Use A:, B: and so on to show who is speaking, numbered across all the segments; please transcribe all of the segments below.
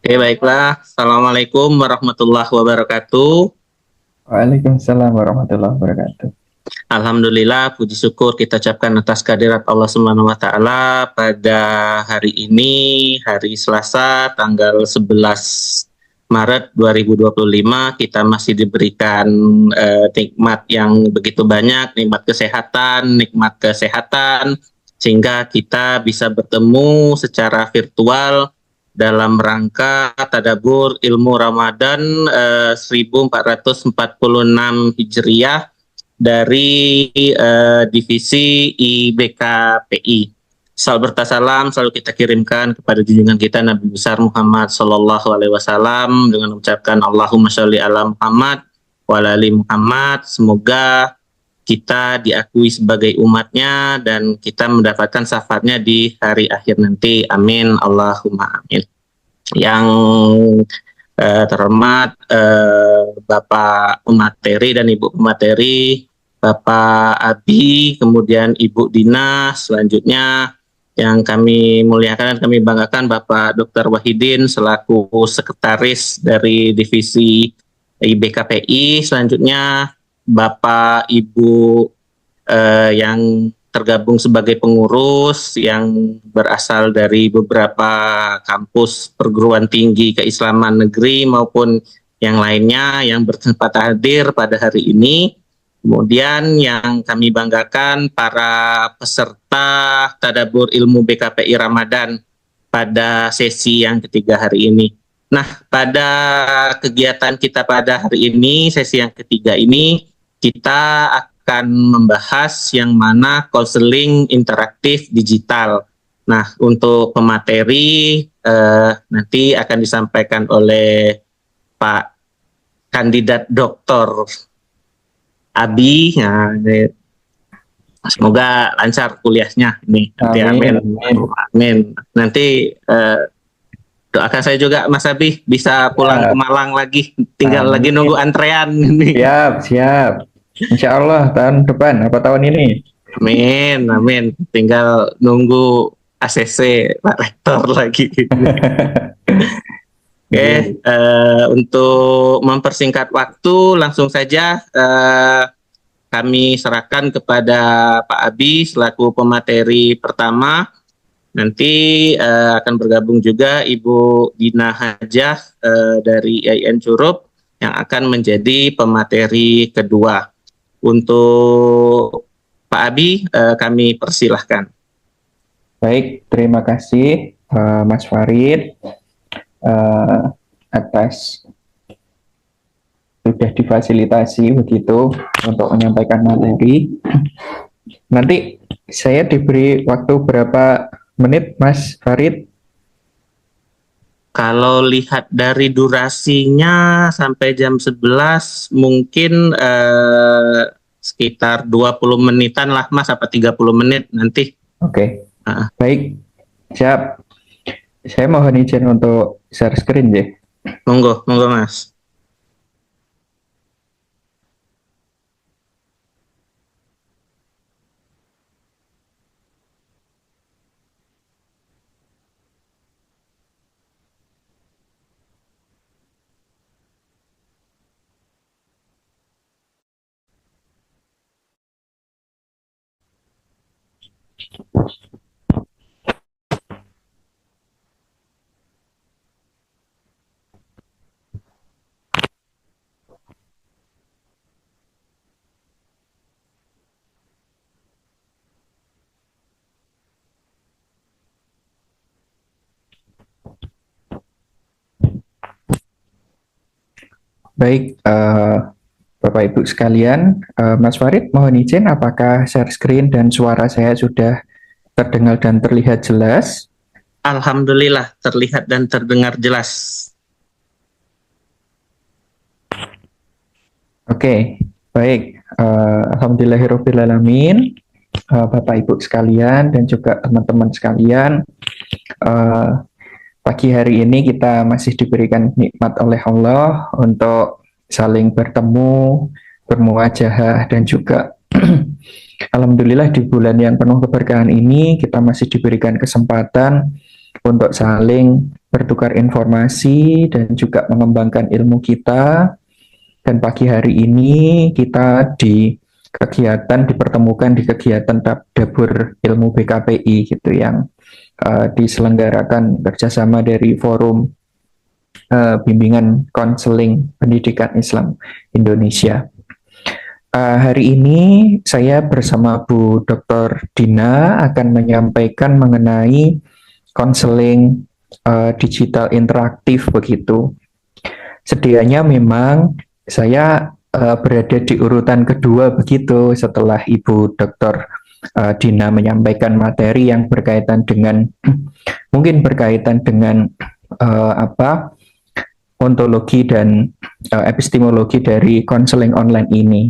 A: Oke, baiklah. Assalamualaikum warahmatullahi wabarakatuh.
B: Waalaikumsalam warahmatullahi wabarakatuh.
A: Alhamdulillah, puji syukur kita ucapkan atas kehadirat Allah Subhanahu wa taala pada hari ini, hari Selasa, tanggal 11 Maret 2025, kita masih diberikan nikmat yang begitu banyak, nikmat kesehatan, sehingga kita bisa bertemu secara virtual dalam rangka tadabur ilmu Ramadan 1446 Hijriah dari divisi IBKPI. Salam bertasalam selalu kita kirimkan kepada junjungan kita Nabi besar Muhammad Sallallahu Alaihi Wasallam dengan mengucapkan Allahumma sholli ala Muhammad wa ala ali Muhammad. Semoga kita diakui sebagai umatnya dan kita mendapatkan syafaatnya di hari akhir nanti. Amin. Allahumma amin. Yang terhormat Bapak pemateri dan Ibu pemateri, Bapak Abi, kemudian Ibu Dina, selanjutnya yang kami muliakan dan kami banggakan Bapak Dr. Wahidin selaku sekretaris dari divisi IBKPI, selanjutnya Bapak Ibu yang tergabung sebagai pengurus yang berasal dari beberapa kampus perguruan tinggi keislaman negeri maupun yang lainnya yang berkesempatan hadir pada hari ini. Kemudian yang kami banggakan para peserta tadabur ilmu BKPI Ramadan pada sesi yang ketiga hari ini. Nah, pada kegiatan kita pada hari ini, sesi yang ketiga ini, kita akan membahas yang mana konseling interaktif digital. Nah, untuk pemateri nanti akan disampaikan oleh Pak Kandidat Doktor Abi. Nah, semoga lancar kuliahnya ini. Amin. Amin. Nanti doakan saya juga Mas Abi bisa pulang ke Malang lagi. Tinggal lagi nunggu antrean ini.
B: Siap. Insya Allah tahun depan, apa tahun ini?
A: Amin. Tinggal nunggu ACC Pak Rektor lagi. Oke, untuk mempersingkat waktu, langsung saja kami serahkan kepada Pak Abi selaku pemateri pertama. Nanti akan bergabung juga Ibu Dina Hajah dari IAIN Curup yang akan menjadi pemateri kedua. Untuk Pak Abi, kami persilahkan.
B: Baik, terima kasih Mas Farid atas sudah difasilitasi begitu untuk menyampaikan materi. Nanti saya diberi waktu berapa menit, Mas Farid?
A: Kalau lihat dari durasinya sampai jam 11 mungkin sekitar 20 menitan lah Mas, apa 30 menit nanti.
B: Oke. Baik, siap. Saya mohon izin untuk share screen ya.
A: Monggo Mas.
B: Baik, Bapak Ibu sekalian, Mas Farid mohon izin apakah share screen dan suara saya sudah terdengar dan terlihat jelas?
A: Alhamdulillah terlihat dan terdengar jelas.
B: Oke, baik. Alhamdulillahirrahmanirrahim. Bapak Ibu sekalian dan juga teman-teman sekalian, pagi hari ini kita masih diberikan nikmat oleh Allah untuk saling bertemu, bermuajahah, dan juga alhamdulillah di bulan yang penuh keberkahan ini kita masih diberikan kesempatan untuk saling bertukar informasi dan juga mengembangkan ilmu kita. Dan pagi hari ini kita dipertemukan di kegiatan dapur ilmu BKPI gitu yang diselenggarakan kerjasama dari Forum Bimbingan Konseling Pendidikan Islam Indonesia. Hari ini saya bersama Bu Dr. Dina akan menyampaikan mengenai konseling digital interaktif begitu. Sedianya memang saya berada di urutan kedua begitu setelah Ibu Dr. Dina menyampaikan materi yang berkaitan dengan mungkin berkaitan dengan ontologi dan epistemologi dari konseling online ini.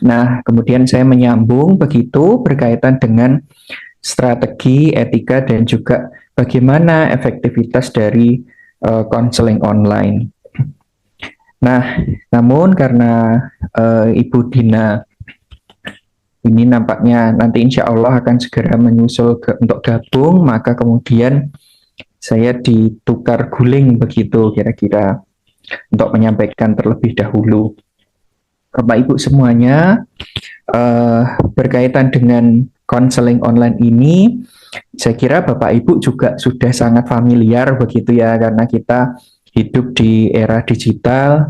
B: Nah, kemudian saya menyambung begitu berkaitan dengan strategi, etika, dan juga bagaimana efektivitas dari konseling online. Nah, namun karena Ibu Dina ini nampaknya nanti insya Allah akan segera menyusul untuk gabung, maka kemudian saya ditukar guling begitu kira-kira untuk menyampaikan terlebih dahulu. Bapak Ibu semuanya, berkaitan dengan konseling online ini, saya kira Bapak Ibu juga sudah sangat familiar begitu ya, karena kita hidup di era digital,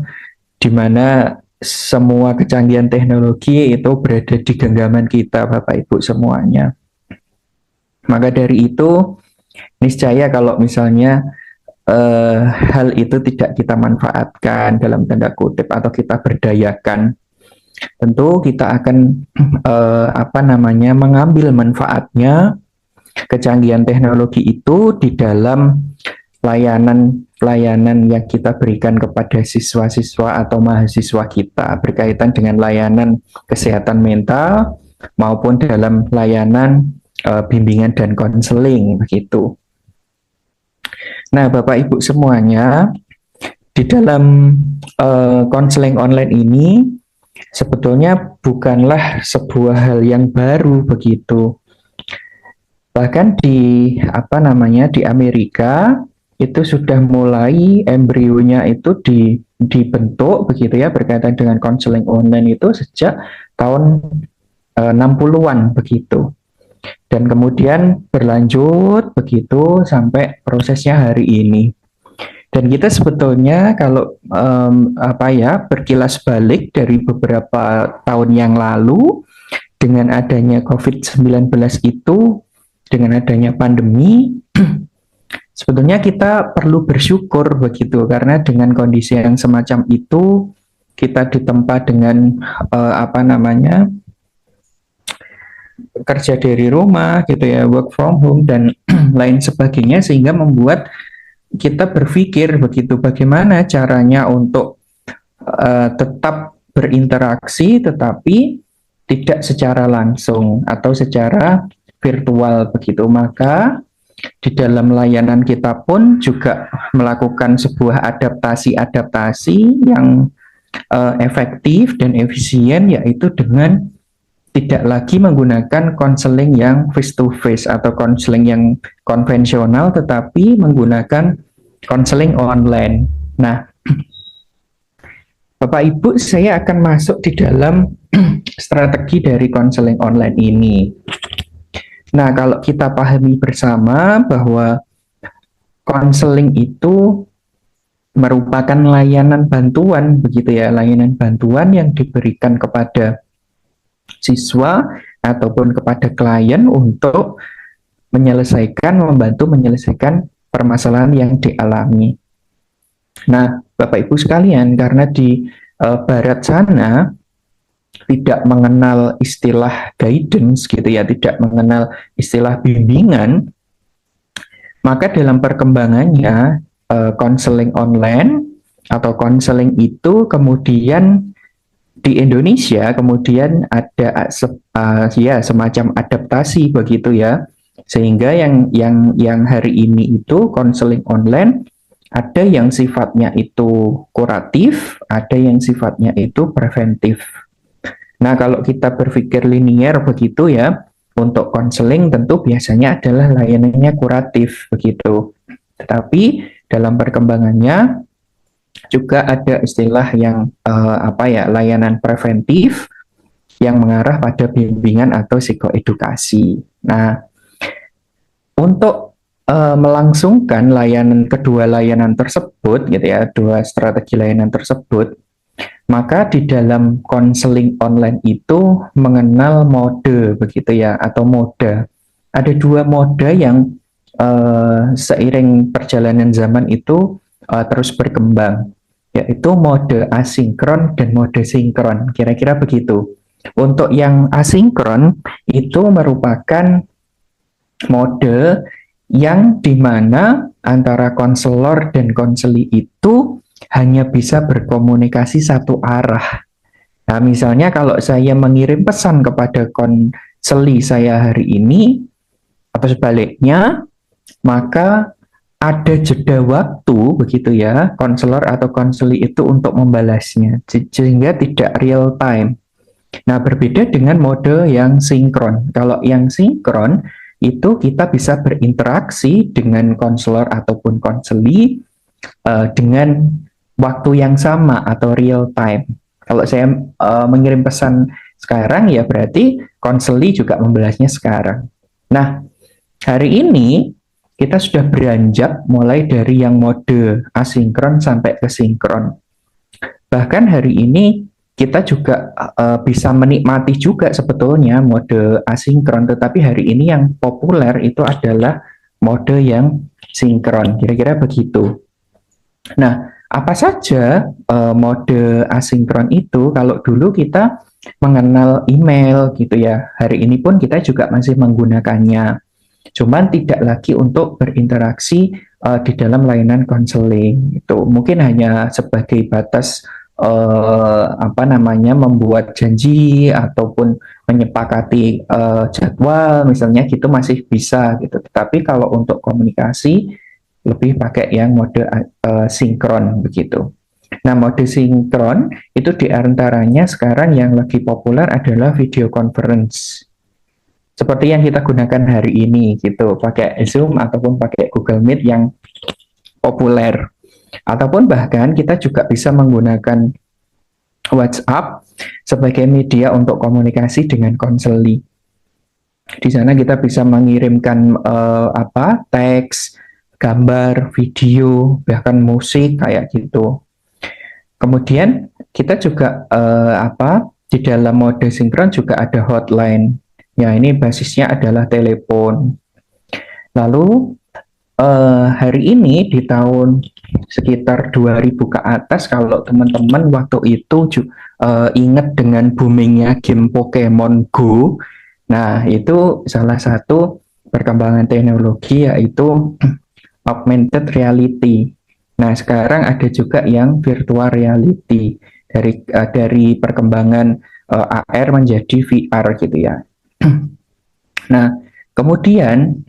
B: di mana semua kecanggihan teknologi itu berada di genggaman kita, Bapak Ibu semuanya. Maka dari itu, niscaya kalau misalnya hal itu tidak kita manfaatkan dalam tanda kutip atau kita berdayakan, tentu kita akan mengambil manfaatnya kecanggihan teknologi itu di dalam layanan yang kita berikan kepada siswa-siswa atau mahasiswa kita berkaitan dengan layanan kesehatan mental maupun dalam layanan bimbingan dan konseling begitu. Nah, Bapak Ibu semuanya, di dalam konseling online ini sebetulnya bukanlah sebuah hal yang baru begitu. Bahkan di Amerika itu sudah mulai embrionya itu dibentuk begitu ya berkaitan dengan konseling online itu sejak tahun 60-an begitu. Dan kemudian berlanjut begitu sampai prosesnya hari ini. Dan kita sebetulnya kalau berkilas balik dari beberapa tahun yang lalu dengan adanya COVID-19 itu, dengan adanya pandemi, sebetulnya kita perlu bersyukur begitu karena dengan kondisi yang semacam itu kita ditempa dengan kerja dari rumah gitu ya, work from home dan lain sebagainya, sehingga membuat kita berpikir begitu bagaimana caranya untuk tetap berinteraksi tetapi tidak secara langsung atau secara virtual begitu. Maka di dalam layanan kita pun juga melakukan sebuah adaptasi yang efektif dan efisien, yaitu dengan tidak lagi menggunakan konseling yang face to face atau konseling yang konvensional, tetapi menggunakan konseling online. Nah, Bapak Ibu, saya akan masuk di dalam strategi dari konseling online ini. Nah, kalau kita pahami bersama bahwa konseling itu merupakan layanan bantuan begitu ya, layanan bantuan yang diberikan kepada siswa ataupun kepada klien untuk membantu menyelesaikan permasalahan yang dialami. Nah, Bapak Ibu sekalian, karena di barat sana tidak mengenal istilah guidance gitu ya, tidak mengenal istilah bimbingan, maka dalam perkembangannya konseling online atau konseling itu kemudian di Indonesia kemudian ada semacam adaptasi begitu ya, sehingga yang hari ini itu konseling online ada yang sifatnya itu kuratif, ada yang sifatnya itu preventif. Nah, kalau kita berpikir linier begitu ya, untuk konseling tentu biasanya adalah layanannya kuratif begitu. Tetapi dalam perkembangannya juga ada istilah yang layanan preventif yang mengarah pada bimbingan atau psikoedukasi. Nah, untuk melangsungkan kedua layanan tersebut, gitu ya, dua strategi layanan tersebut, maka di dalam konseling online itu mengenal mode, begitu ya, atau moda. Ada dua moda yang seiring perjalanan zaman itu terus berkembang, yaitu mode asinkron dan mode sinkron. Kira-kira begitu. Untuk yang asinkron itu merupakan mode yang dimana antara konselor dan konseli itu hanya bisa berkomunikasi satu arah. Nah, misalnya kalau saya mengirim pesan kepada konseli saya hari ini, atau sebaliknya, maka ada jeda waktu, begitu ya, konselor atau konseli itu untuk membalasnya, sehingga tidak real time. Nah, berbeda dengan mode yang sinkron. Kalau yang sinkron, itu kita bisa berinteraksi dengan konselor ataupun konseli dengan waktu yang sama atau real time. Kalau saya mengirim pesan sekarang, ya berarti konseli juga membalasnya sekarang. Nah, hari ini kita sudah beranjak mulai dari yang mode asinkron sampai ke sinkron. Bahkan hari ini kita juga bisa menikmati juga sebetulnya mode asinkron, tetapi hari ini yang populer itu adalah mode yang sinkron, kira-kira begitu. Nah, apa saja mode asinkron itu? Kalau dulu kita mengenal email gitu ya, hari ini pun kita juga masih menggunakannya. Cuman tidak lagi untuk berinteraksi di dalam layanan konseling. Itu mungkin hanya sebagai batas membuat janji ataupun menyepakati jadwal misalnya gitu masih bisa gitu. Tetapi kalau untuk komunikasi lebih pakai yang mode sinkron begitu. Nah, mode sinkron itu diantaranya sekarang yang lagi populer adalah video conference. Seperti yang kita gunakan hari ini gitu, pakai Zoom ataupun pakai Google Meet yang populer. Ataupun bahkan kita juga bisa menggunakan WhatsApp sebagai media untuk komunikasi dengan konseli. Di sana kita bisa mengirimkan teks, gambar, video, bahkan musik kayak gitu. Kemudian kita juga di dalam mode sinkron juga ada hotline. Ya, ini basisnya adalah telepon. Lalu hari ini di tahun sekitar 2000 ke atas, kalau teman-teman waktu itu ingat dengan boomingnya game Pokemon Go, nah itu salah satu perkembangan teknologi yaitu augmented reality. Nah, sekarang ada juga yang virtual reality dari perkembangan AR menjadi VR gitu ya. Nah, kemudian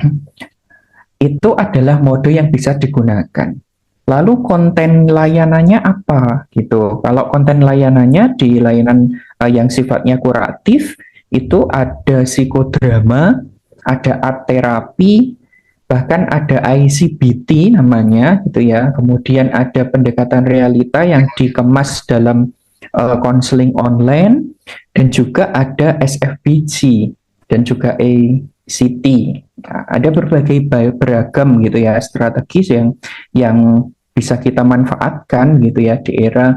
B: itu adalah mode yang bisa digunakan. Lalu konten layanannya apa gitu? Kalau konten layanannya di layanan yang sifatnya kuratif itu ada psikodrama, ada art terapi, bahkan ada ICBT namanya gitu ya. Kemudian ada pendekatan realita yang dikemas dalam konseling online, dan juga ada SFBG dan juga ACT. Nah, ada berbagai beragam gitu ya strategis yang bisa kita manfaatkan gitu ya di era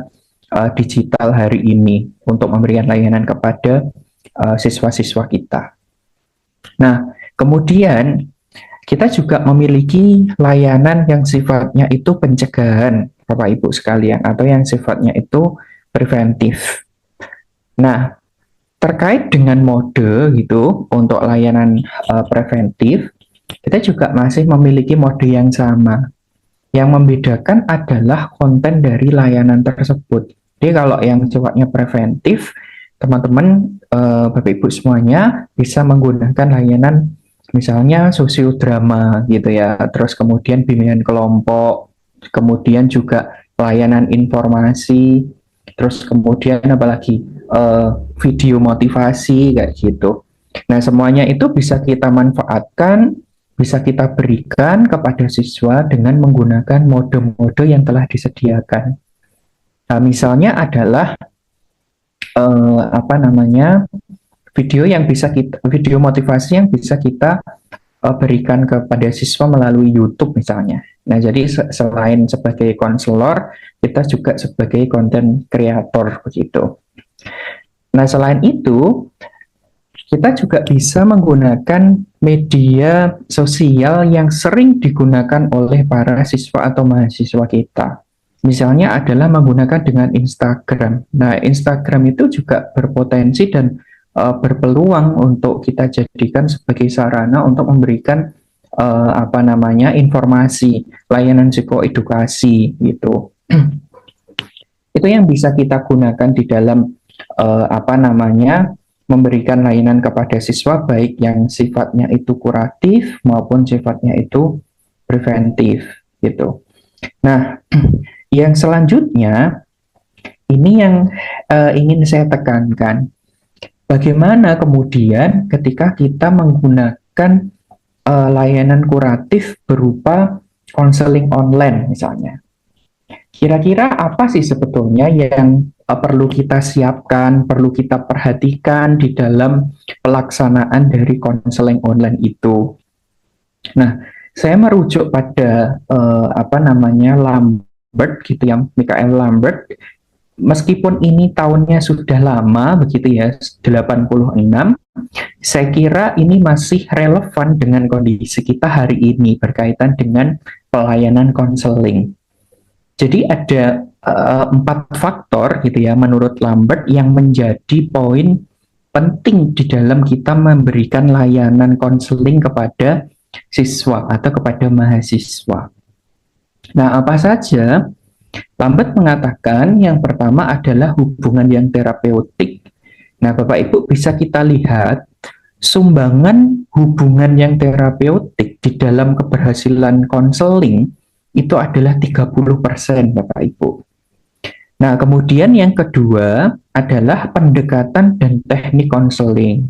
B: digital hari ini untuk memberikan layanan kepada siswa-siswa kita. Nah, kemudian kita juga memiliki layanan yang sifatnya itu pencegahan, Bapak Ibu sekalian, atau yang sifatnya itu preventif. Nah, terkait dengan mode gitu untuk layanan preventif, kita juga masih memiliki mode yang sama. Yang membedakan adalah konten dari layanan tersebut. Jadi kalau yang sifatnya preventif, teman-teman Bapak Ibu semuanya bisa menggunakan layanan misalnya sosiodrama gitu ya, terus kemudian bimbingan kelompok, kemudian juga layanan informasi, terus kemudian apalagi video motivasi kayak gitu. Nah, semuanya itu bisa kita manfaatkan bisa kita berikan kepada siswa dengan menggunakan mode-mode yang telah disediakan. Nah, misalnya adalah video motivasi yang bisa kita berikan kepada siswa melalui YouTube misalnya. Nah, jadi selain sebagai konselor, kita juga sebagai content creator begitu. Nah, selain itu, kita juga bisa menggunakan media sosial yang sering digunakan oleh para siswa atau mahasiswa kita. Misalnya adalah menggunakan dengan Instagram. Nah, Instagram itu juga berpotensi dan berpeluang untuk kita jadikan sebagai sarana untuk memberikan informasi, layanan psikoedukasi gitu. Itu yang bisa kita gunakan di dalam memberikan layanan kepada siswa, baik yang sifatnya itu kuratif maupun sifatnya itu preventif gitu. Nah, yang selanjutnya ini yang ingin saya tekankan. Bagaimana kemudian ketika kita menggunakan layanan kuratif berupa konseling online misalnya. Kira-kira apa sih sebetulnya yang perlu kita siapkan, perlu kita perhatikan di dalam pelaksanaan dari konseling online itu? Nah, saya merujuk pada Lambert gitu ya, Michael Lambert. Meskipun ini tahunnya sudah lama begitu ya, 86, saya kira ini masih relevan dengan kondisi kita hari ini berkaitan dengan pelayanan konseling. Jadi ada 4 faktor gitu ya menurut Lambert yang menjadi poin penting di dalam kita memberikan layanan konseling kepada siswa atau kepada mahasiswa. Nah, apa saja? Lambert mengatakan yang pertama adalah hubungan yang terapeutik. Nah, Bapak Ibu bisa kita lihat sumbangan hubungan yang terapeutik di dalam keberhasilan konseling itu adalah 30%, Bapak Ibu. Nah, kemudian yang kedua adalah pendekatan dan teknik konseling.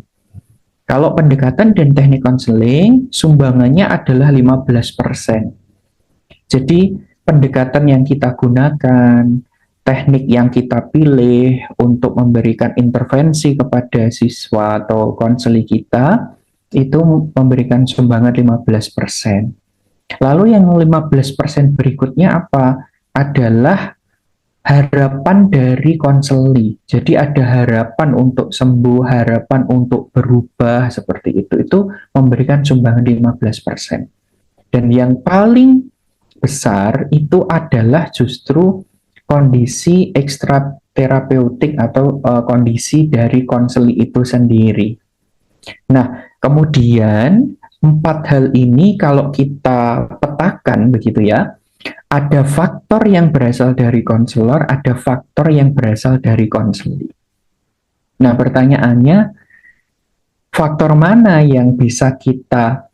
B: Kalau pendekatan dan teknik konseling, sumbangannya adalah 15%. Jadi, pendekatan yang kita gunakan, teknik yang kita pilih untuk memberikan intervensi kepada siswa atau konseli kita, itu memberikan sumbangan 15%. Lalu yang 15% berikutnya apa? Adalah harapan dari konseli. Jadi ada harapan untuk sembuh, harapan untuk berubah, seperti itu. Itu memberikan sumbangan 15%. Dan yang paling besar itu adalah justru kondisi ekstra terapeutik atau kondisi dari konseli itu sendiri. Nah, kemudian 4 hal ini kalau kita petakan begitu ya, ada faktor yang berasal dari konselor, ada faktor yang berasal dari konseli. Nah, pertanyaannya, faktor mana yang bisa kita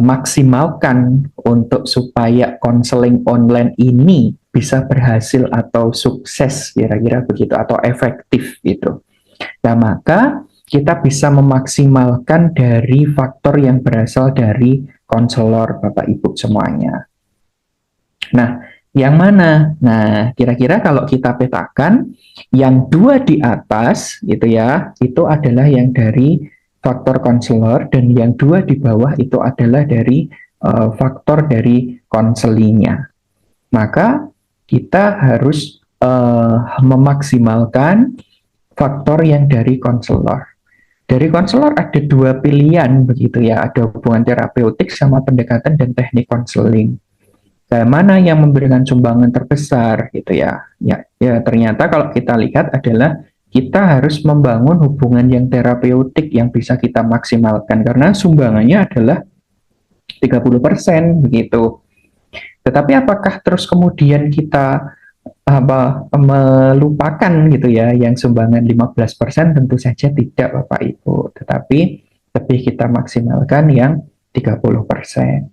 B: maksimalkan untuk supaya konseling online ini bisa berhasil atau sukses, kira-kira begitu, atau efektif gitu. Nah, maka kita bisa memaksimalkan dari faktor yang berasal dari konselor, Bapak Ibu semuanya. Nah, yang mana? Nah, kira-kira kalau kita petakan, yang 2 di atas gitu ya, itu adalah yang dari faktor konselor, dan yang 2 di bawah itu adalah dari faktor dari konselinya. Maka kita harus memaksimalkan faktor yang dari konselor. Dari konselor ada 2 pilihan begitu ya, ada hubungan terapeutik sama pendekatan dan teknik konseling. Nah, mana yang memberikan sumbangan terbesar gitu ya? Ya ternyata kalau kita lihat adalah kita harus membangun hubungan yang terapeutik yang bisa kita maksimalkan karena sumbangannya adalah 30% begitu. Tetapi apakah terus kemudian kita melupakan gitu ya yang sumbangan 15%? Tentu saja tidak, Bapak Ibu. Tetapi lebih kita maksimalkan yang 30%.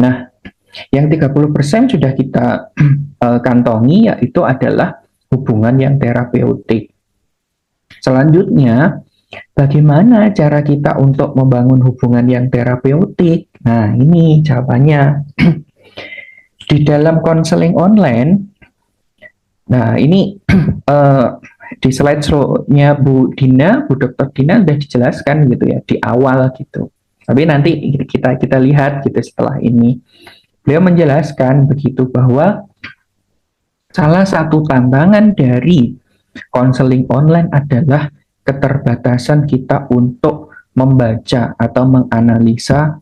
B: Nah, yang 30% sudah kita kantongi, yaitu adalah hubungan yang terapeutik. Selanjutnya, bagaimana cara kita untuk membangun hubungan yang terapeutik? Nah, ini jawabannya. Di dalam konseling online, nah ini di slideshow-nya Bu Dina, Bu Dr. Dina udah dijelaskan gitu ya di awal gitu. Tapi nanti kita lihat gitu setelah ini. Beliau menjelaskan begitu bahwa salah satu tantangan dari konseling online adalah keterbatasan kita untuk membaca atau menganalisa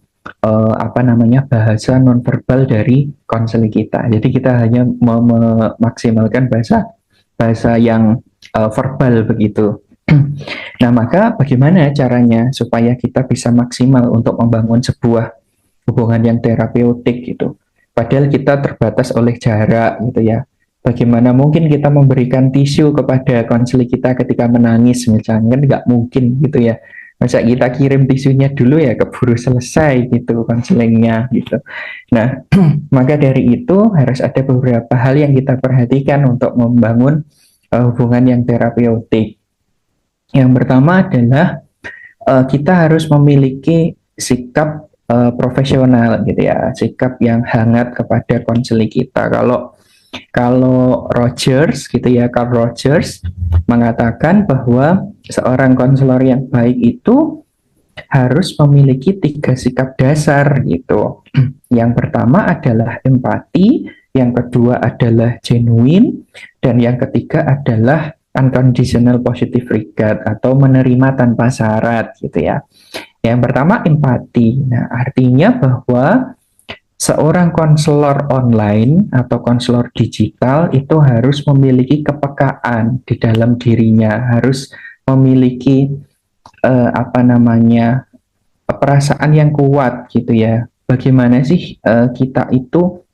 B: bahasa nonverbal dari konseling kita. Jadi kita hanya memaksimalkan bahasa yang verbal begitu. Nah, maka bagaimana caranya supaya kita bisa maksimal untuk membangun sebuah hubungan yang terapeutik gitu. Padahal kita terbatas oleh jarak gitu ya. Bagaimana mungkin kita memberikan tisu kepada konseling kita ketika menangis misalnya, kan nggak mungkin gitu ya. Masa kita kirim tisunya dulu ya, keburu selesai gitu konselingnya gitu. Nah, maka dari itu harus ada beberapa hal yang kita perhatikan untuk membangun hubungan yang terapeutik. Yang pertama adalah kita harus memiliki sikap profesional gitu ya, sikap yang hangat kepada konseling kita. Kalau Rogers gitu ya, Carl Rogers mengatakan bahwa seorang konselor yang baik itu harus memiliki 3 sikap dasar gitu. Yang pertama adalah empati, yang kedua adalah genuine, dan yang ketiga adalah unconditional positive regard atau menerima tanpa syarat gitu ya. Yang pertama empati. Nah, artinya bahwa seorang konselor online atau konselor digital itu harus memiliki kepekaan di dalam dirinya, harus memiliki perasaan yang kuat gitu ya. Bagaimana sih kita itu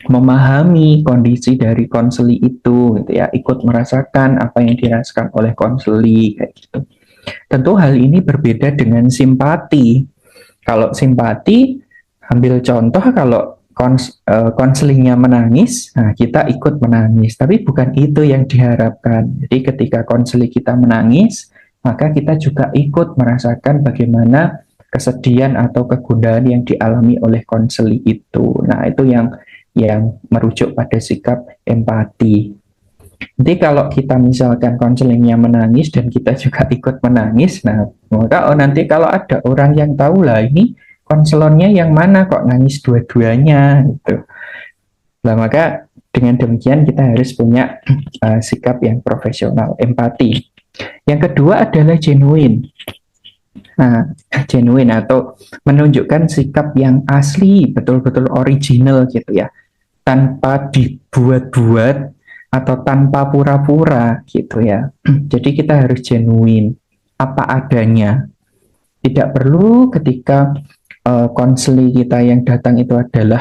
B: memahami kondisi dari konseli itu gitu ya, ikut merasakan apa yang dirasakan oleh konseli kayak gitu. Tentu hal ini berbeda dengan simpati. Kalau simpati, ambil contoh kalau konselingnya menangis, nah kita ikut menangis. Tapi bukan itu yang diharapkan. Jadi ketika konseling kita menangis, maka kita juga ikut merasakan bagaimana kesedihan atau kegundahan yang dialami oleh konseli itu. Nah, itu yang merujuk pada sikap empati. Nanti kalau kita misalkan konselingnya menangis dan kita juga ikut menangis, nah maka nanti kalau ada orang yang tahu lah ini konselornya yang mana kok nangis dua-duanya gitu. Nah maka dengan demikian kita harus punya sikap yang profesional, empati. Yang kedua adalah genuine. Nah, genuine atau menunjukkan sikap yang asli, betul-betul original gitu ya, tanpa dibuat-buat atau tanpa pura-pura gitu ya. Jadi kita harus genuine, apa adanya. Tidak perlu ketika konseli kita yang datang itu adalah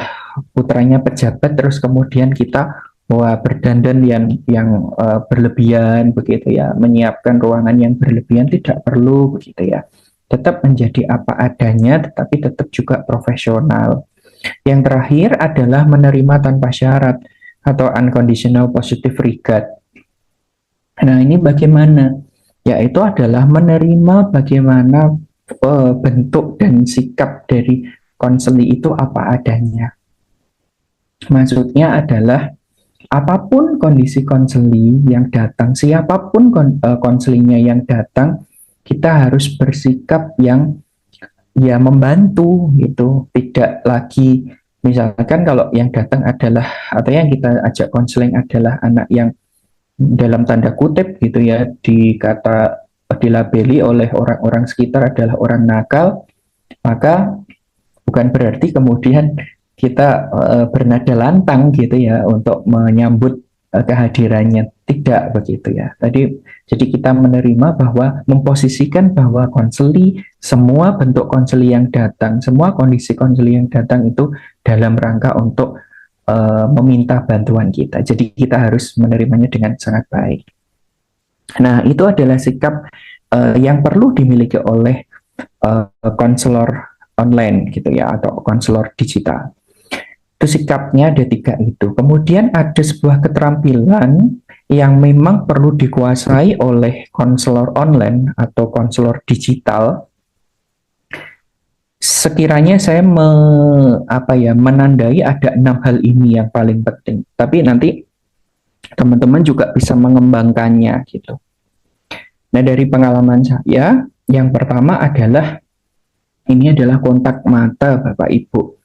B: putranya pejabat, terus kemudian kita berdandan yang berlebihan begitu ya, menyiapkan ruangan yang berlebihan, tidak perlu begitu ya. Tetap menjadi apa adanya, tetapi tetap juga profesional. Yang terakhir adalah menerima tanpa syarat atau unconditional positive regard. Nah, ini bagaimana? Yaitu adalah menerima bagaimana bentuk dan sikap dari konseli itu apa adanya. Maksudnya adalah apapun kondisi konseli yang datang, siapapun konselinya yang datang, kita harus bersikap yang ya membantu gitu, tidak lagi misalkan kalau yang datang adalah atau yang kita ajak konseling adalah anak yang dalam tanda kutip gitu ya dilabeli oleh orang-orang sekitar adalah orang nakal, maka bukan berarti kemudian kita bernada lantang gitu ya untuk menyambut kehadirannya, tidak begitu ya. Jadi kita menerima bahwa memposisikan bahwa konseli, semua bentuk konseli yang datang, semua kondisi konseli yang datang itu dalam rangka untuk meminta bantuan kita. Jadi kita harus menerimanya dengan sangat baik. Nah, itu adalah sikap yang perlu dimiliki oleh konselor online gitu ya, atau konselor digital. Itu sikapnya ada 3 itu. Kemudian ada sebuah keterampilan yang memang perlu dikuasai oleh konselor online atau konselor digital. sekiranya saya menandai ada 6 hal ini yang paling penting. Tapi nanti teman-teman juga bisa mengembangkannya gitu. Nah, dari pengalaman saya, yang pertama adalah ini adalah kontak mata Bapak Ibu.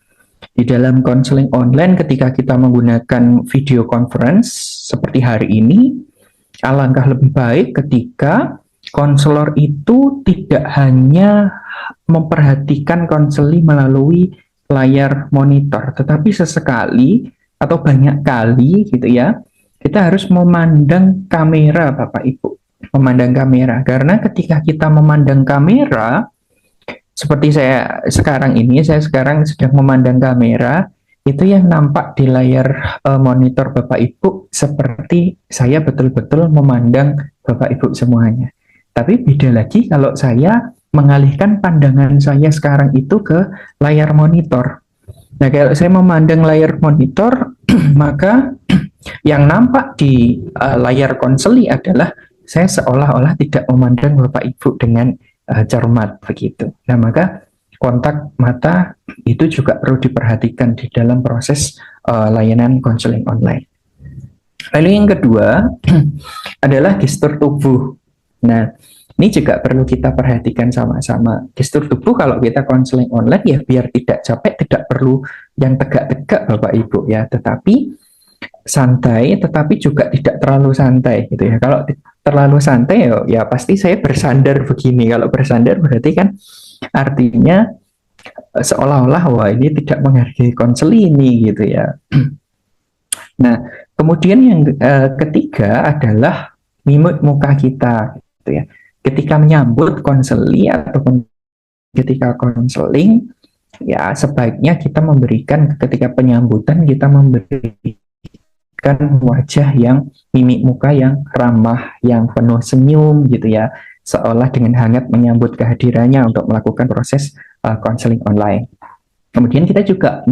B: Di dalam konseling online ketika kita menggunakan video conference seperti hari ini, alangkah lebih baik ketika konselor itu tidak hanya memperhatikan konseli melalui layar monitor, tetapi sesekali atau banyak kali gitu ya, kita harus memandang kamera Bapak Ibu. Memandang kamera, karena ketika kita memandang kamera, seperti saya sekarang sedang memandang kamera, itu yang nampak di layar monitor Bapak Ibu seperti saya betul-betul memandang Bapak Ibu semuanya. Tapi beda lagi kalau saya mengalihkan pandangan saya sekarang itu ke layar monitor. Nah, kalau saya memandang layar monitor, maka yang nampak di layar konseli adalah saya seolah-olah tidak memandang Bapak Ibu dengan cermat begitu. Nah, maka kontak mata itu juga perlu diperhatikan di dalam proses layanan konseling online. Lalu yang kedua adalah gestur tubuh. Nah, ini juga perlu kita perhatikan sama-sama. Gestur tubuh kalau kita konseling online ya biar tidak capek, tidak perlu yang tegak-tegak Bapak Ibu ya, tetapi santai, tetapi juga tidak terlalu santai gitu ya. Kalau terlalu santai ya pasti saya bersandar begini. Kalau bersandar berarti kan artinya seolah-olah wah ini tidak menghargai konseli ini gitu ya. Nah, kemudian yang ketiga adalah mimik muka kita gitu ya. Ketika menyambut konseli ataupun ketika konseling ya sebaiknya kita memberikan ketika penyambutan kita memberikan wajah yang mimik muka yang ramah, yang penuh senyum gitu ya, seolah dengan hangat menyambut kehadirannya untuk melakukan proses konseling online. Kemudian kita juga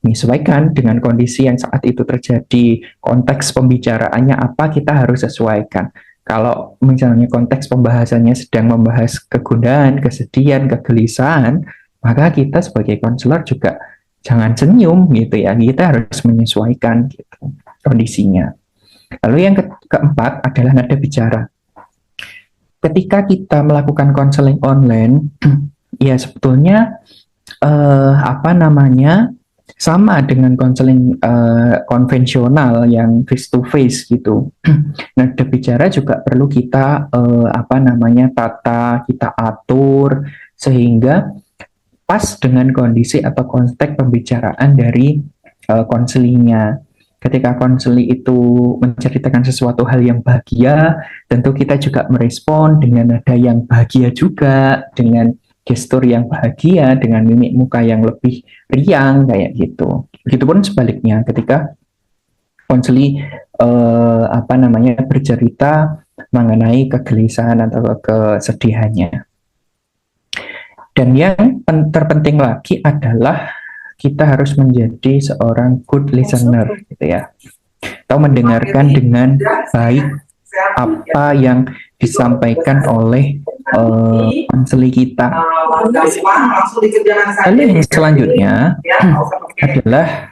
B: menyesuaikan dengan kondisi yang saat itu terjadi, konteks pembicaraannya apa kita harus sesuaikan. Kalau misalnya konteks pembahasannya sedang membahas kegundahan, kesedihan, kegelisahan, maka kita sebagai konselor juga jangan senyum gitu ya, kita harus menyesuaikan gitu, kondisinya. Lalu yang keempat adalah nada bicara. Ketika kita melakukan konseling online, ya sebetulnya sama dengan konseling konvensional yang face to face gitu. Nada bicara juga perlu kita tata, kita atur sehingga pas dengan kondisi atau konteks pembicaraan dari konselingnya. Ketika konseli itu menceritakan sesuatu hal yang bahagia, tentu kita juga merespon dengan nada yang bahagia juga, dengan gestur yang bahagia, dengan mimik muka yang lebih riang kayak gitu. Begitupun sebaliknya ketika konseli bercerita mengenai kegelisahan atau kesedihannya. Dan yang terpenting lagi adalah kita harus menjadi seorang good listener gitu ya, atau mendengarkan dengan baik apa yang disampaikan oleh konseli kita. Lalu yang selanjutnya adalah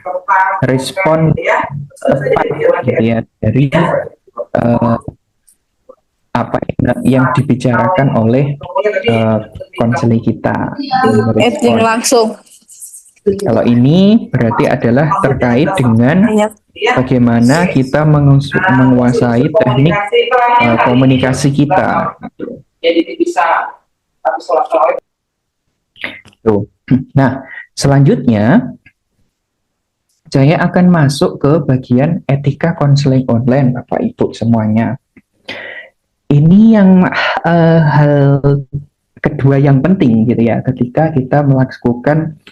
B: respon tepat gitu ya, dari apa yang dibicarakan oleh konseli kita.
C: Langsung.
B: Kalau ini berarti adalah terkait dengan bagaimana kita menguasai teknik komunikasi kita.
D: Jadi bisa
B: Tuh. Nah, selanjutnya saya akan masuk ke bagian etika konseling online, Bapak Ibu semuanya. Ini yang hal kedua yang penting gitu ya, ketika kita melakukan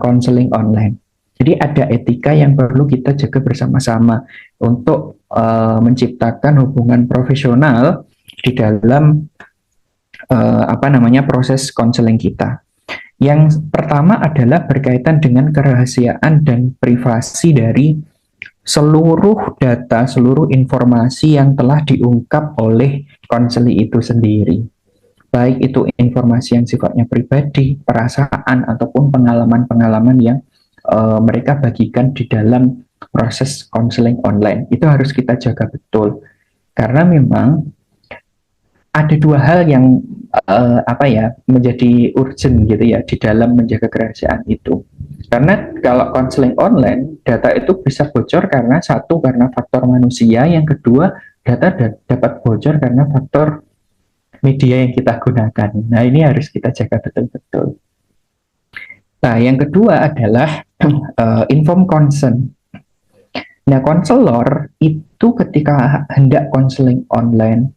B: konseling online. Jadi ada etika yang perlu kita jaga bersama-sama untuk menciptakan hubungan profesional di dalam proses konseling kita. Yang pertama adalah berkaitan dengan kerahasiaan dan privasi dari seluruh data, seluruh informasi yang telah diungkap oleh konseli itu sendiri. baik itu informasi yang sifatnya pribadi, perasaan, ataupun pengalaman-pengalaman yang mereka bagikan di dalam proses konseling online. Itu harus kita jaga betul, karena memang ada dua hal yang menjadi urgent gitu ya di dalam menjaga kerahasiaan itu. Karena kalau konseling online, data itu bisa bocor karena satu, karena faktor manusia, yang kedua, data dapat bocor karena faktor media yang kita gunakan. Nah, ini harus kita jaga betul-betul. Nah, yang kedua adalah informed consent. Nah, konselor itu ketika hendak konseling online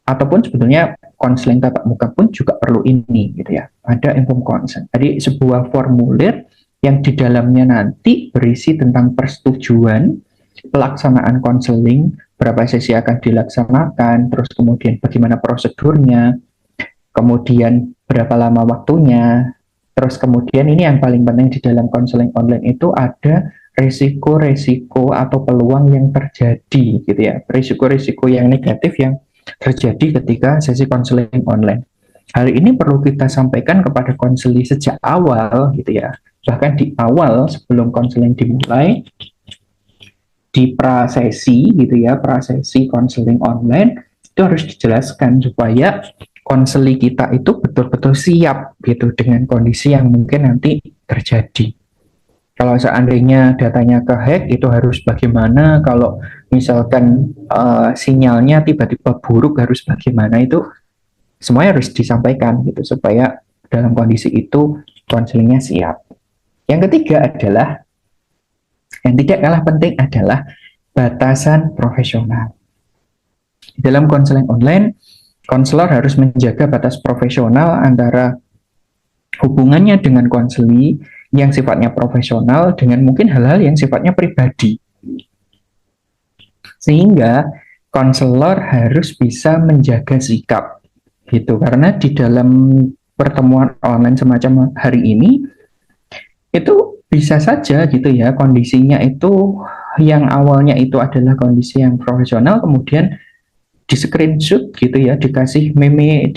B: ataupun sebetulnya konseling tatap muka pun juga perlu ini gitu ya. Ada informed consent. Jadi sebuah formulir yang di dalamnya nanti berisi tentang persetujuan pelaksanaan konseling, berapa sesi akan dilaksanakan, terus kemudian bagaimana prosedurnya, kemudian berapa lama waktunya, terus kemudian ini yang paling penting di dalam konseling online itu ada risiko-risiko atau peluang yang terjadi gitu ya, risiko-risiko yang negatif yang terjadi ketika sesi konseling online. Hal ini perlu kita sampaikan kepada konseli sejak awal gitu ya, bahkan di awal sebelum konseling dimulai, di prasesi gitu ya, prasesi konseling online itu harus dijelaskan supaya konseli kita itu betul-betul siap gitu dengan kondisi yang mungkin nanti terjadi. Kalau seandainya datanya kehack itu harus bagaimana, kalau misalkan sinyalnya tiba-tiba buruk harus bagaimana, itu semuanya harus disampaikan gitu supaya dalam kondisi itu konselingnya siap. Yang ketiga adalah, yang tidak kalah penting adalah batasan profesional. Dalam konseling online, konselor harus menjaga batas profesional antara hubungannya dengan konseli yang sifatnya profesional dengan mungkin hal-hal yang sifatnya pribadi. Sehingga konselor harus bisa menjaga sikap gitu, karena di dalam pertemuan online semacam hari ini itu bisa saja gitu ya, kondisinya itu yang awalnya itu adalah kondisi yang profesional, kemudian di screenshot gitu ya, dikasih meme,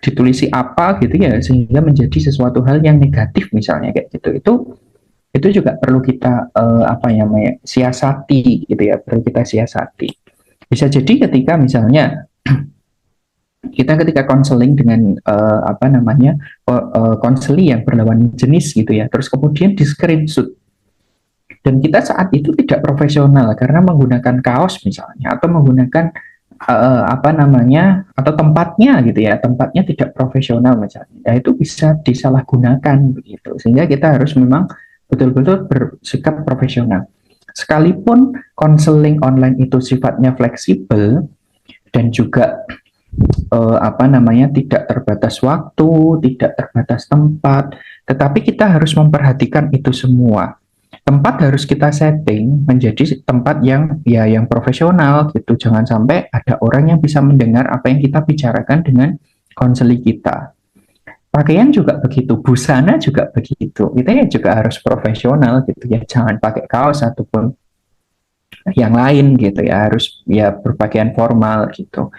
B: ditulisi apa gitu ya, sehingga menjadi sesuatu hal yang negatif misalnya kayak gitu. Itu juga perlu kita siasati gitu ya, perlu kita siasati. Bisa jadi ketika misalnya kita ketika konseling dengan konseli yang berlawan jenis gitu ya, terus kemudian di screenshot dan kita saat itu tidak profesional karena menggunakan kaos misalnya, atau menggunakan atau tempatnya gitu ya, tempatnya tidak profesional misalnya, ya itu bisa disalahgunakan begitu, sehingga kita harus memang betul-betul bersikap profesional. Sekalipun konseling online itu sifatnya fleksibel dan juga tidak terbatas waktu, tidak terbatas tempat, tetapi kita harus memperhatikan itu semua. Tempat harus kita setting menjadi tempat yang profesional gitu. Jangan sampai ada orang yang bisa mendengar apa yang kita bicarakan dengan konseli kita. Pakaian juga begitu, busana juga begitu. Kita ya juga harus profesional gitu ya. Jangan pakai kaos ataupun yang lain gitu ya. Harus ya berpakaian formal gitu.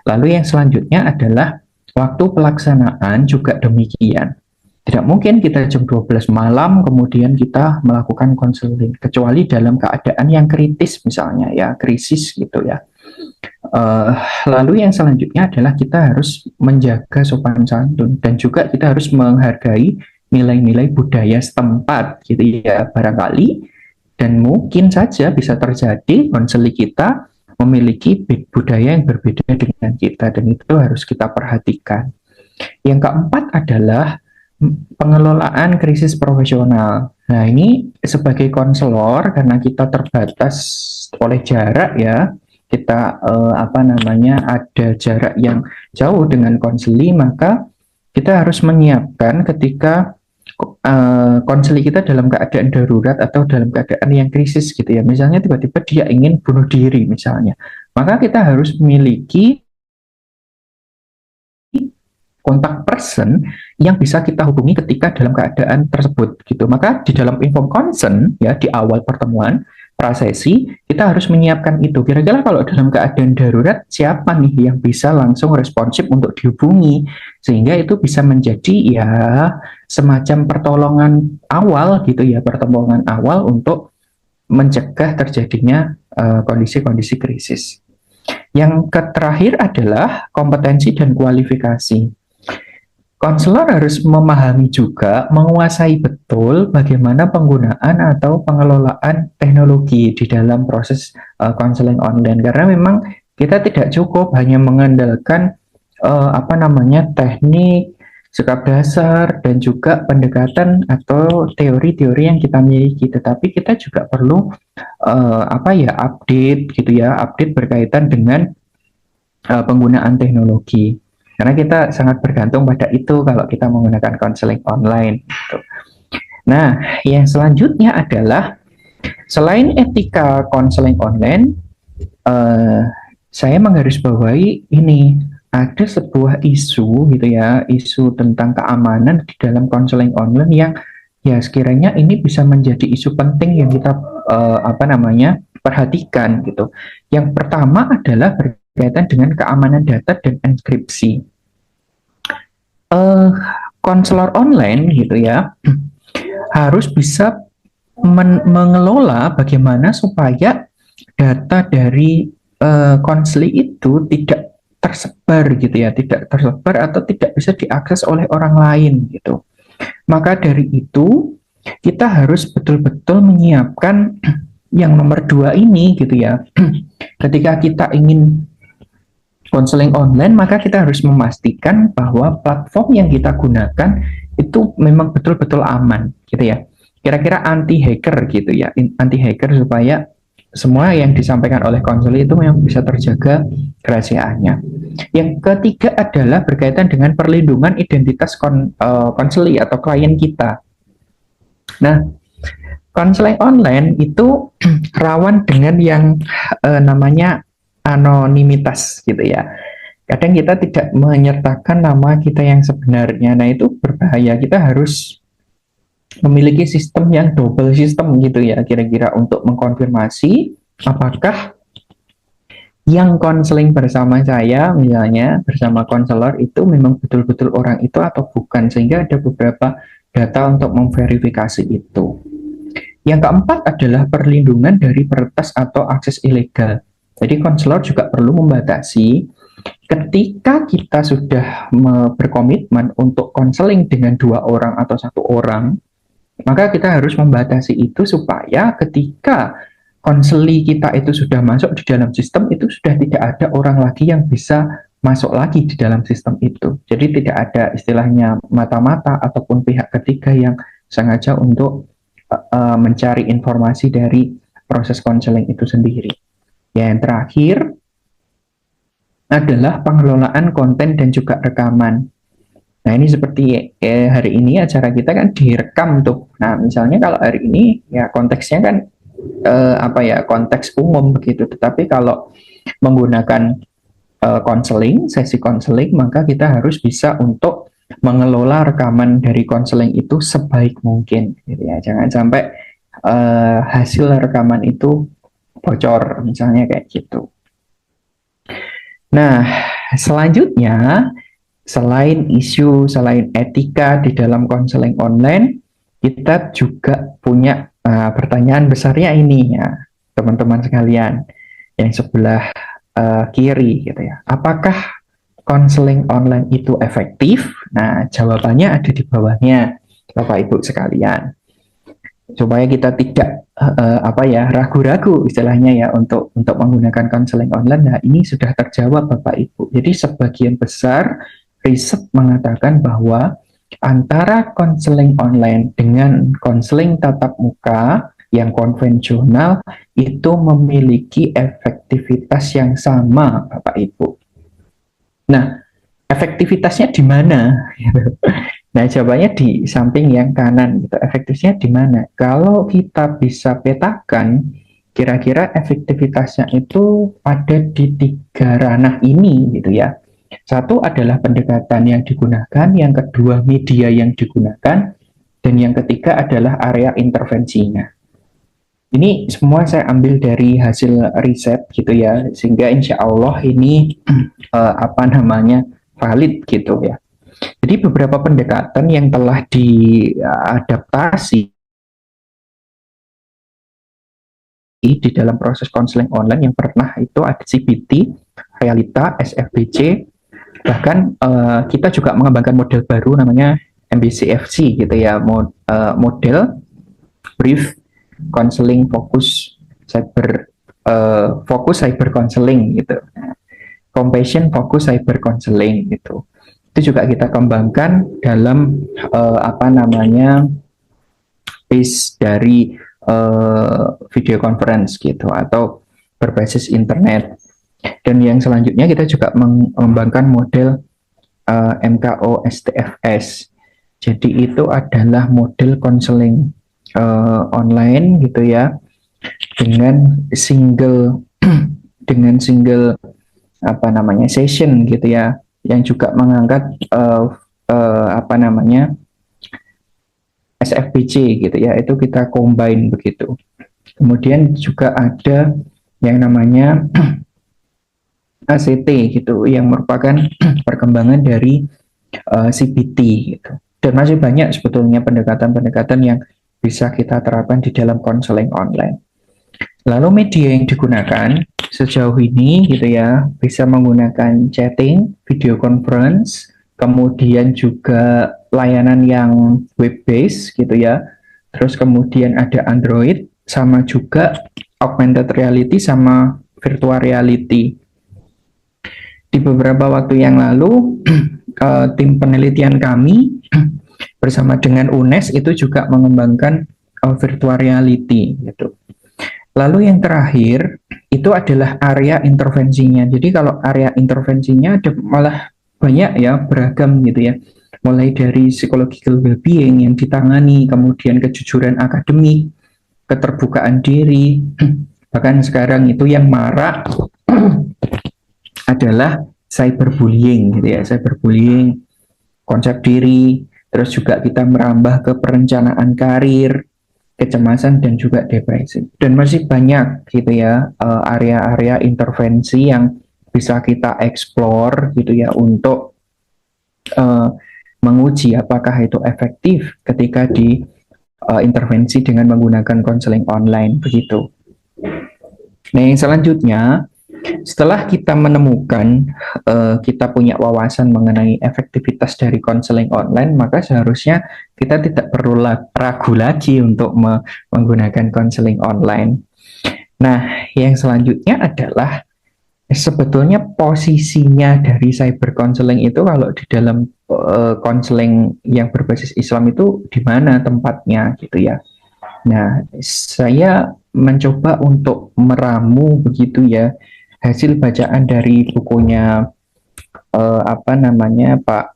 B: Lalu yang selanjutnya adalah waktu pelaksanaan juga demikian. Tidak mungkin kita jam 12 malam kemudian kita melakukan konseling, kecuali dalam keadaan yang kritis misalnya ya, krisis gitu ya. Lalu yang selanjutnya adalah kita harus menjaga sopan santun dan juga kita harus menghargai nilai-nilai budaya setempat gitu ya. Barangkali dan mungkin saja bisa terjadi konseli kita memiliki budaya yang berbeda dengan kita, dan itu harus kita perhatikan. Yang keempat adalah pengelolaan krisis profesional. Nah, ini sebagai konselor karena kita terbatas oleh jarak ya, kita ada jarak yang jauh dengan konseli, maka kita harus menyiapkan ketika konseli kita dalam keadaan darurat atau dalam keadaan yang krisis gitu ya. Misalnya tiba-tiba dia ingin bunuh diri misalnya, maka kita harus memiliki kontak person yang bisa kita hubungi ketika dalam keadaan tersebut gitu. Maka di dalam informed consent ya, di awal pertemuan prasesi, kita harus menyiapkan itu. Kira-kira kalau dalam keadaan darurat, siapa nih yang bisa langsung responsif untuk dihubungi, sehingga itu bisa menjadi ya semacam pertolongan awal gitu ya, pertolongan awal untuk mencegah terjadinya kondisi-kondisi krisis. Yang terakhir adalah kompetensi dan kualifikasi. Konselor harus memahami juga, menguasai betul bagaimana penggunaan atau pengelolaan teknologi di dalam proses konseling online. Karena memang kita tidak cukup hanya mengandalkan teknik, sikap dasar, dan juga pendekatan atau teori-teori yang kita miliki. Tetapi kita juga perlu update gitu ya, update berkaitan dengan penggunaan teknologi. Karena kita sangat bergantung pada itu kalau kita menggunakan konseling online. Gitu. Nah, yang selanjutnya adalah selain etika konseling online, saya menggarisbawahi ini ada sebuah isu gitu ya, isu tentang keamanan di dalam konseling online yang ya sekiranya ini bisa menjadi isu penting yang kita perhatikan gitu. Yang pertama adalah berkaitan dengan keamanan data dan enkripsi. Konselor online gitu ya harus bisa mengelola bagaimana supaya data dari konseli itu tidak tersebar gitu ya, tidak tersebar atau tidak bisa diakses oleh orang lain gitu. Maka dari itu kita harus betul-betul menyiapkan yang nomor 2 ini gitu ya. Ketika kita ingin konseling online, maka kita harus memastikan bahwa platform yang kita gunakan itu memang betul-betul aman, gitu ya. Kira-kira anti hacker gitu ya, anti hacker supaya semua yang disampaikan oleh konselor itu memang bisa terjaga kerahasiaannya. Yang ketiga adalah berkaitan dengan perlindungan identitas konselor atau klien kita. Nah, konseling online itu rawan dengan yang namanya anonimitas gitu ya. Kadang kita tidak menyertakan nama kita yang sebenarnya. Nah, itu berbahaya. Kita harus memiliki sistem yang double system gitu ya, kira-kira untuk mengkonfirmasi apakah yang konseling bersama saya, misalnya bersama konselor itu memang betul-betul orang itu atau bukan, sehingga ada beberapa data untuk memverifikasi itu. Yang keempat adalah perlindungan dari peretas atau akses ilegal. Jadi konselor juga perlu membatasi ketika kita sudah berkomitmen untuk konseling dengan 2 orang atau 1 orang, maka kita harus membatasi itu supaya ketika konseli kita itu sudah masuk di dalam sistem, itu sudah tidak ada orang lagi yang bisa masuk lagi di dalam sistem itu. Jadi tidak ada istilahnya mata-mata ataupun pihak ketiga yang sengaja untuk mencari informasi dari proses konseling itu sendiri. Yang terakhir adalah pengelolaan konten dan juga rekaman. Nah, ini seperti hari ini acara kita kan direkam tuh. Nah, misalnya kalau hari ini ya konteksnya kan konteks umum begitu. Tetapi kalau menggunakan konseling, sesi konseling, maka kita harus bisa untuk mengelola rekaman dari konseling itu sebaik mungkin. Gitu ya. Jangan sampai hasil rekaman itu bocor, misalnya kayak gitu. Nah, selanjutnya, selain etika di dalam konseling online, kita juga punya pertanyaan besarnya ini ya, teman-teman sekalian, yang sebelah kiri gitu ya. Apakah konseling online itu efektif? Nah, jawabannya ada di bawahnya, Bapak Ibu sekalian. Supaya kita tidak ragu-ragu istilahnya ya untuk menggunakan konseling online. Nah, ini sudah terjawab Bapak Ibu. Jadi sebagian besar riset mengatakan bahwa antara konseling online dengan konseling tatap muka yang konvensional itu memiliki efektivitas yang sama Bapak Ibu. Nah, efektivitasnya di mana? Nah, jawabannya di samping yang kanan. Gitu. Efektivitasnya di mana? Kalau kita bisa petakan, kira-kira efektivitasnya itu ada di 3 ranah ini, gitu ya. Satu adalah pendekatan yang digunakan, yang kedua media yang digunakan, dan yang ketiga adalah area intervensinya. Ini semua saya ambil dari hasil riset gitu ya, sehingga insya Allah ini apa namanya valid gitu ya. Jadi beberapa pendekatan yang telah diadaptasi di dalam proses konseling online yang pernah itu ada CBT, Realita, SFBC, bahkan kita juga mengembangkan model baru namanya MBCFC gitu ya, model brief counseling fokus cyber counseling gitu, compassion fokus cyber counseling gitu. Itu juga kita kembangkan dalam apa namanya base dari video conference gitu atau berbasis internet. Dan yang selanjutnya kita juga mengembangkan model MKO STFS. Jadi itu adalah model konseling online gitu ya, dengan single apa namanya session gitu ya, yang juga mengangkat apa namanya SFBC gitu ya, itu kita combine begitu. Kemudian juga ada yang namanya ACT gitu, yang merupakan perkembangan dari CBT gitu. Dan masih banyak sebetulnya pendekatan-pendekatan yang bisa kita terapkan di dalam konseling online. Lalu media yang digunakan sejauh ini gitu ya, bisa menggunakan chatting, video conference, kemudian juga layanan yang web based gitu ya. Terus kemudian ada Android, sama juga augmented reality sama virtual reality. Di beberapa waktu yang lalu tim penelitian kami bersama dengan UNES itu juga mengembangkan virtual reality gitu. Lalu yang terakhir itu adalah area intervensinya. Jadi kalau area intervensinya ada malah banyak ya, beragam gitu ya. Mulai dari psychological well-being yang ditangani, kemudian kejujuran akademik, keterbukaan diri, bahkan sekarang itu yang marak adalah cyberbullying gitu ya, cyberbullying, konsep diri, terus juga kita merambah ke perencanaan karir, kecemasan dan juga depresi. Dan masih banyak gitu ya area-area intervensi yang bisa kita explore gitu ya untuk menguji apakah itu efektif ketika intervensi dengan menggunakan konseling online begitu. Nah, yang selanjutnya setelah kita menemukan kita punya wawasan mengenai efektivitas dari konseling online, maka seharusnya kita tidak perlu ragu lagi untuk menggunakan konseling online. Nah, yang selanjutnya adalah sebetulnya posisinya dari cyber counseling itu kalau di dalam konseling yang berbasis Islam itu di mana tempatnya gitu ya. Nah, saya mencoba untuk meramu begitu ya hasil bacaan dari bukunya apa namanya Pak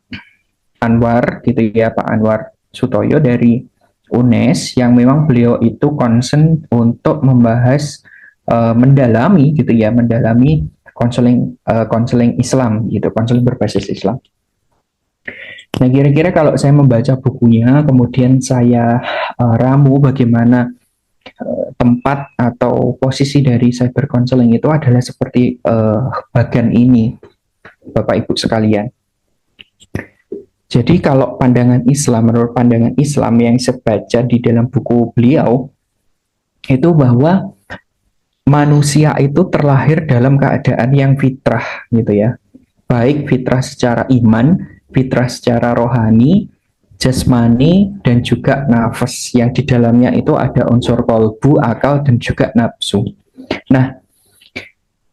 B: Anwar gitu ya, Pak Anwar Sutoyo dari UNES, yang memang beliau itu concern untuk membahas mendalami gitu ya, mendalami konseling Islam gitu, konseling berbasis Islam. Nah, kira-kira kalau saya membaca bukunya, kemudian saya ramu bagaimana tempat atau posisi dari cyber counseling itu adalah seperti bagian ini, Bapak Ibu sekalian. Jadi kalau pandangan Islam, menurut pandangan Islam yang saya baca di dalam buku beliau, itu bahwa manusia itu terlahir dalam keadaan yang fitrah gitu ya. Baik fitrah secara iman, fitrah secara rohani, jasmani, dan juga nafas, yang di dalamnya itu ada unsur kolbu, akal, dan juga nafsu. Nah,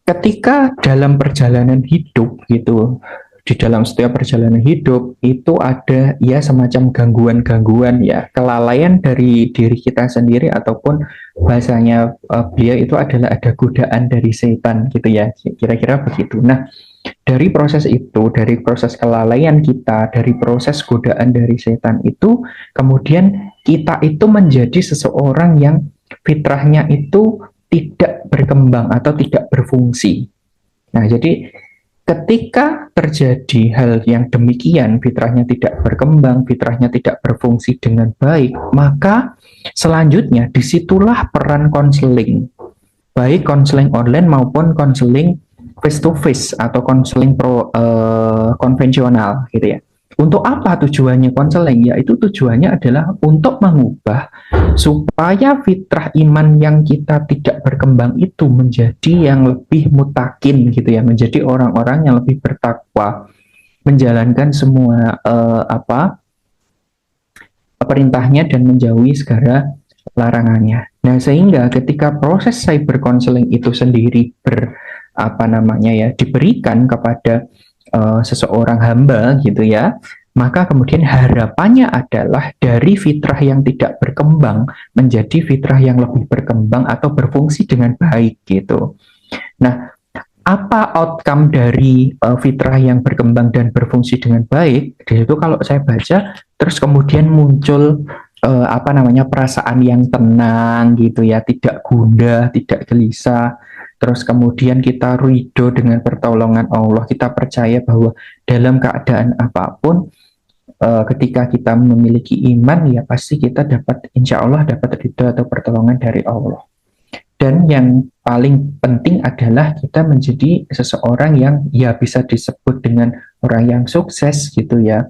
B: ketika dalam perjalanan hidup gitu, di dalam setiap perjalanan hidup itu ada ya semacam gangguan-gangguan ya, kelalaian dari diri kita sendiri, ataupun bahasanya beliau itu adalah ada godaan dari setan gitu ya, kira-kira begitu. Nah, dari proses itu, dari proses kelalaian kita, dari proses godaan dari setan itu, kemudian kita itu menjadi seseorang yang fitrahnya itu tidak berkembang atau tidak berfungsi. Nah, jadi ketika terjadi hal yang demikian, fitrahnya tidak berkembang, fitrahnya tidak berfungsi dengan baik, maka Selanjutnya, disitulah peran konseling, baik konseling online maupun konseling face to face atau konseling konvensional gitu ya. Untuk apa tujuannya konseling? Yaitu tujuannya adalah untuk mengubah supaya fitrah iman yang kita tidak berkembang itu menjadi yang lebih mutakin gitu ya, menjadi orang-orang yang lebih bertakwa, menjalankan semua perintahnya dan menjauhi segala larangannya. Nah, sehingga ketika proses cyber counseling itu sendiri diberikan kepada seseorang hamba gitu ya, maka kemudian harapannya adalah dari fitrah yang tidak berkembang menjadi fitrah yang lebih berkembang atau berfungsi dengan baik gitu. Nah, apa outcome dari fitrah yang berkembang dan berfungsi dengan baik? Itu kalau saya baca, terus kemudian muncul perasaan yang tenang gitu ya, tidak gundah, tidak gelisah. Terus kemudian kita ridho dengan pertolongan Allah, kita percaya bahwa dalam keadaan apapun, ketika kita memiliki iman, ya pasti kita dapat, insya Allah dapat ridho atau pertolongan dari Allah. Dan yang paling penting adalah kita menjadi seseorang yang ya bisa disebut dengan orang yang sukses gitu ya.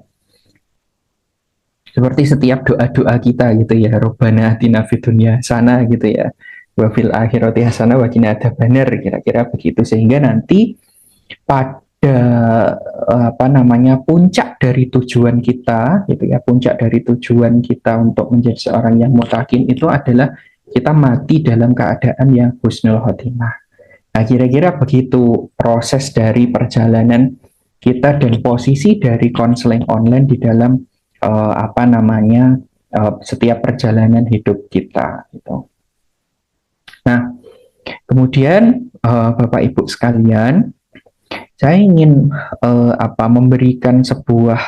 B: Seperti setiap doa-doa kita gitu ya, Robbana atina fid dunya hasanah gitu ya, wa fil akhirati hasanah wa qina adzabannar, kira-kira begitu. Sehingga nanti pada puncak dari tujuan kita gitu ya, puncak dari tujuan kita untuk menjadi seorang yang mutakin itu adalah kita mati dalam keadaan yang husnul khotimah. Nah, kira-kira begitu proses dari perjalanan kita dan posisi dari konseling online di dalam setiap perjalanan hidup kita gitu. Nah, kemudian Bapak Ibu sekalian, saya ingin memberikan sebuah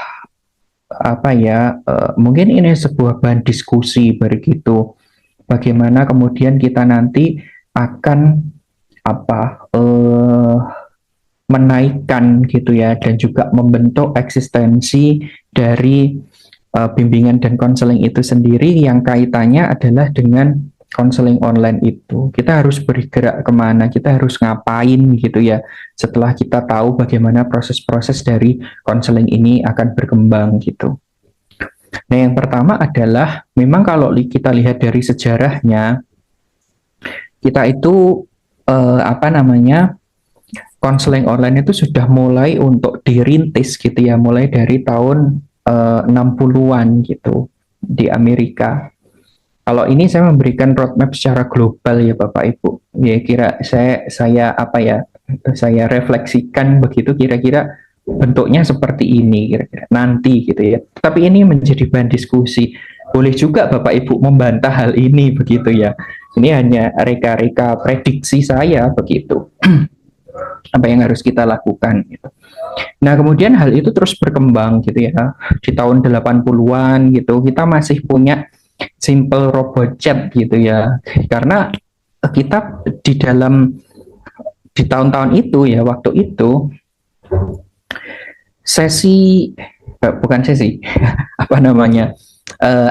B: mungkin ini sebuah bahan diskusi begitu. Bagaimana kemudian kita nanti akan menaikkan gitu ya, dan juga membentuk eksistensi dari bimbingan dan konseling itu sendiri yang kaitannya adalah dengan konseling online itu. Kita harus bergerak kemana, kita harus ngapain gitu ya, setelah kita tahu bagaimana proses-proses dari konseling ini akan berkembang gitu. Nah, yang pertama adalah memang kalau kita lihat dari sejarahnya, kita itu konseling online itu sudah mulai untuk dirintis gitu ya, mulai dari tahun 60-an gitu di Amerika. Kalau ini saya memberikan roadmap secara global ya Bapak Ibu. Ya kira saya refleksikan begitu, kira-kira bentuknya seperti ini kira-kira nanti gitu ya. Tapi ini menjadi bahan diskusi. Boleh juga Bapak Ibu membantah hal ini begitu ya. Ini hanya reka-reka prediksi saya begitu. Apa yang harus kita lakukan gitu. Nah, kemudian hal itu terus berkembang gitu ya. Di tahun 80-an gitu, kita masih punya simple robot chat gitu ya. Karena kita di tahun-tahun itu ya, waktu itu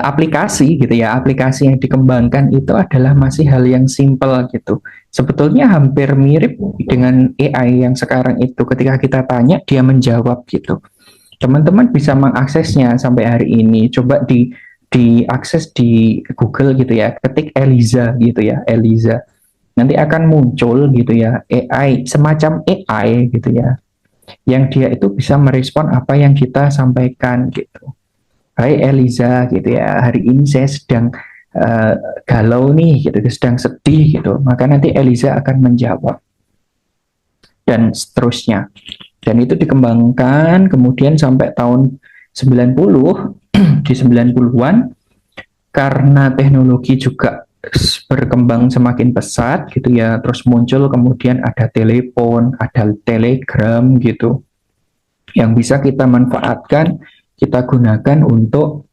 B: aplikasi gitu ya, aplikasi yang dikembangkan itu adalah masih hal yang simple gitu. Sebetulnya hampir mirip dengan AI yang sekarang itu, ketika kita tanya dia menjawab gitu. Teman-teman bisa mengaksesnya sampai hari ini. Coba diakses di Google gitu ya, ketik Eliza gitu ya, Eliza. Nanti akan muncul gitu ya, AI, semacam AI gitu ya, yang dia itu bisa merespon apa yang kita sampaikan gitu. Hai Eliza gitu ya, hari ini saya sedang galau nih gitu, sedang sedih gitu, maka nanti Eliza akan menjawab dan seterusnya. Dan itu dikembangkan kemudian sampai tahun 90 di 90-an, karena teknologi juga berkembang semakin pesat gitu ya, terus muncul kemudian ada telepon, ada telegram gitu yang bisa kita manfaatkan, kita gunakan untuk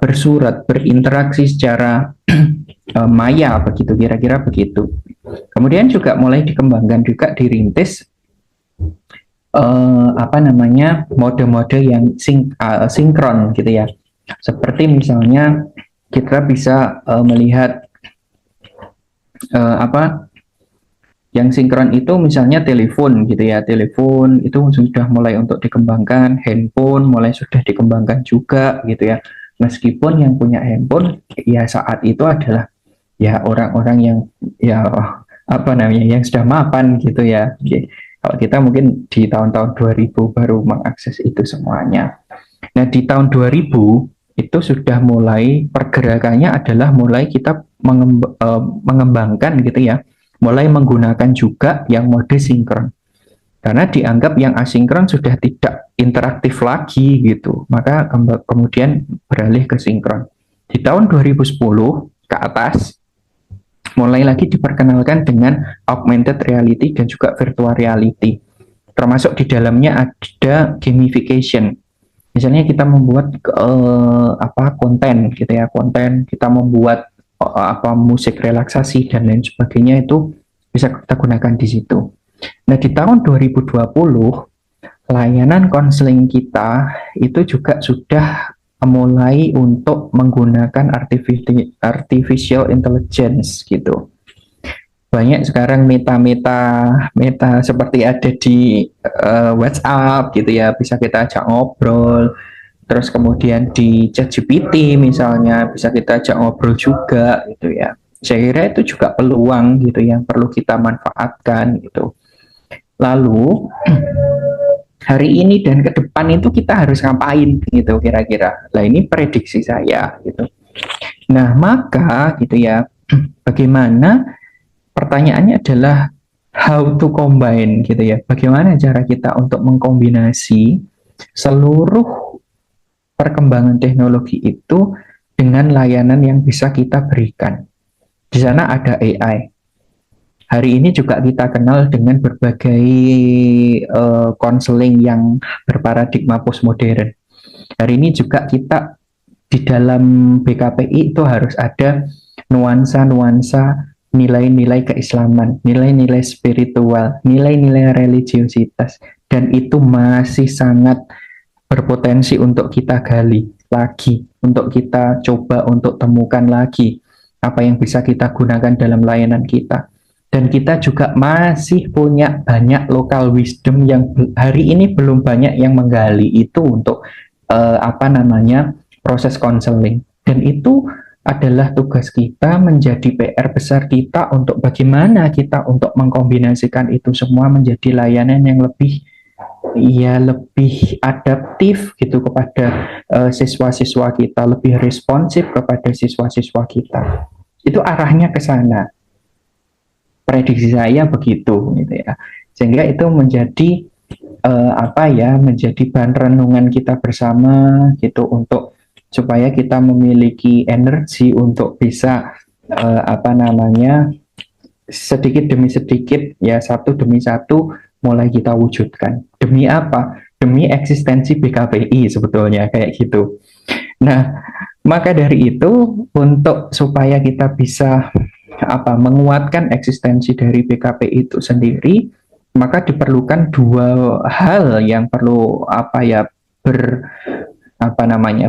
B: bersurat, berinteraksi secara maya begitu, kira-kira begitu. Kemudian juga mulai dikembangkan juga, dirintis mode-mode yang sinkron gitu ya. Seperti misalnya kita bisa melihat apa yang sinkron itu, misalnya telepon gitu ya. Telepon itu sudah mulai untuk dikembangkan, handphone mulai sudah dikembangkan juga gitu ya. Meskipun yang punya handphone ya saat itu adalah ya orang-orang yang ya apa namanya yang sudah mapan gitu ya. Oke. Kalau kita mungkin di tahun-tahun 2000 baru mengakses itu semuanya. Nah, di tahun 2000 itu sudah mulai pergerakannya adalah mulai kita mengembangkan gitu ya, mulai menggunakan juga yang mode sinkron. Karena dianggap yang asinkron sudah tidak interaktif lagi gitu, maka kemudian beralih ke sinkron. Di tahun 2010 ke atas, mulai lagi diperkenalkan dengan augmented reality dan juga virtual reality. Termasuk di dalamnya ada gamification. Misalnya kita membuat konten gitu ya, konten kita membuat musik relaksasi dan lain sebagainya, itu bisa kita gunakan di situ. Nah, di tahun 2020 layanan konseling kita itu juga sudah mulai untuk menggunakan artificial intelligence gitu. Banyak sekarang meta seperti ada di WhatsApp gitu ya, bisa kita ajak ngobrol. Terus kemudian di ChatGPT misalnya bisa kita ajak ngobrol juga gitu ya. Saya kira itu juga peluang gitu yang perlu kita manfaatkan gitu. Lalu hari ini dan ke depan itu kita harus ngapain gitu kira-kira. Nah, ini prediksi saya gitu. Nah, maka gitu ya, bagaimana, pertanyaannya adalah how to combine gitu ya. Bagaimana cara kita untuk mengkombinasi seluruh perkembangan teknologi itu dengan layanan yang bisa kita berikan. Di sana ada AI. Hari ini juga kita kenal dengan berbagai konseling yang berparadigma postmodern. Hari ini juga kita di dalam BKPI itu harus ada nuansa-nuansa nilai-nilai keislaman, nilai-nilai spiritual, nilai-nilai religiositas, dan itu masih sangat berpotensi untuk kita gali lagi, untuk kita coba untuk temukan lagi apa yang bisa kita gunakan dalam layanan kita. Dan kita juga masih punya banyak local wisdom yang hari ini belum banyak yang menggali itu untuk proses konseling. Dan itu adalah tugas kita, menjadi PR besar kita untuk bagaimana kita untuk mengkombinasikan itu semua menjadi layanan yang lebih adaptif gitu kepada siswa-siswa kita, lebih responsif kepada siswa-siswa kita. Itu arahnya ke sana. Prediksi saya begitu gitu ya. Sehingga itu menjadi menjadi bahan renungan kita bersama gitu, untuk supaya kita memiliki energi untuk bisa sedikit demi sedikit ya, satu demi satu mulai kita wujudkan. Demi apa? Demi eksistensi BKPI sebetulnya kayak gitu. Nah, maka dari itu untuk supaya kita bisa menguatkan eksistensi dari BKPI itu sendiri, maka diperlukan dua hal yang perlu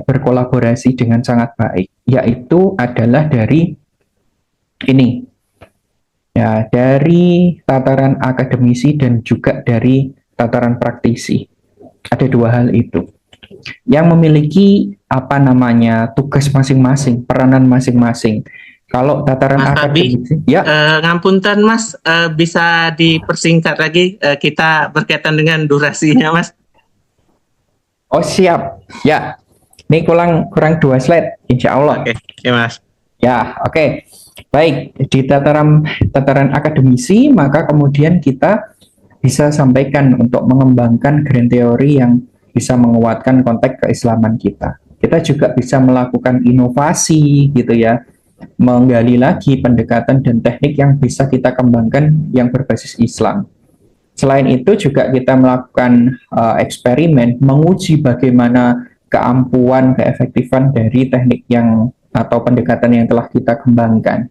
B: berkolaborasi dengan sangat baik, yaitu adalah dari tataran akademisi dan juga dari tataran praktisi. Ada dua hal itu yang memiliki tugas masing-masing, peranan masing-masing. Kalau tataran
A: Mas Abi,
B: akademisi, ya.
A: Ngapunten Mas, bisa dipersingkat lagi, kita berkaitan dengan durasinya Mas.
B: Oh siap, ya. Ini kurang 2 slide, insya Allah.
A: Oke, Mas.
B: Ya, oke. Baik, di tataran akademisi, maka kemudian kita bisa sampaikan untuk mengembangkan grand teori yang bisa menguatkan konteks keislaman kita. Kita juga bisa melakukan inovasi gitu ya, menggali lagi pendekatan dan teknik yang bisa kita kembangkan yang berbasis Islam. Selain itu juga kita melakukan eksperimen, menguji bagaimana keampuhan, keefektifan dari teknik yang atau pendekatan yang telah kita kembangkan.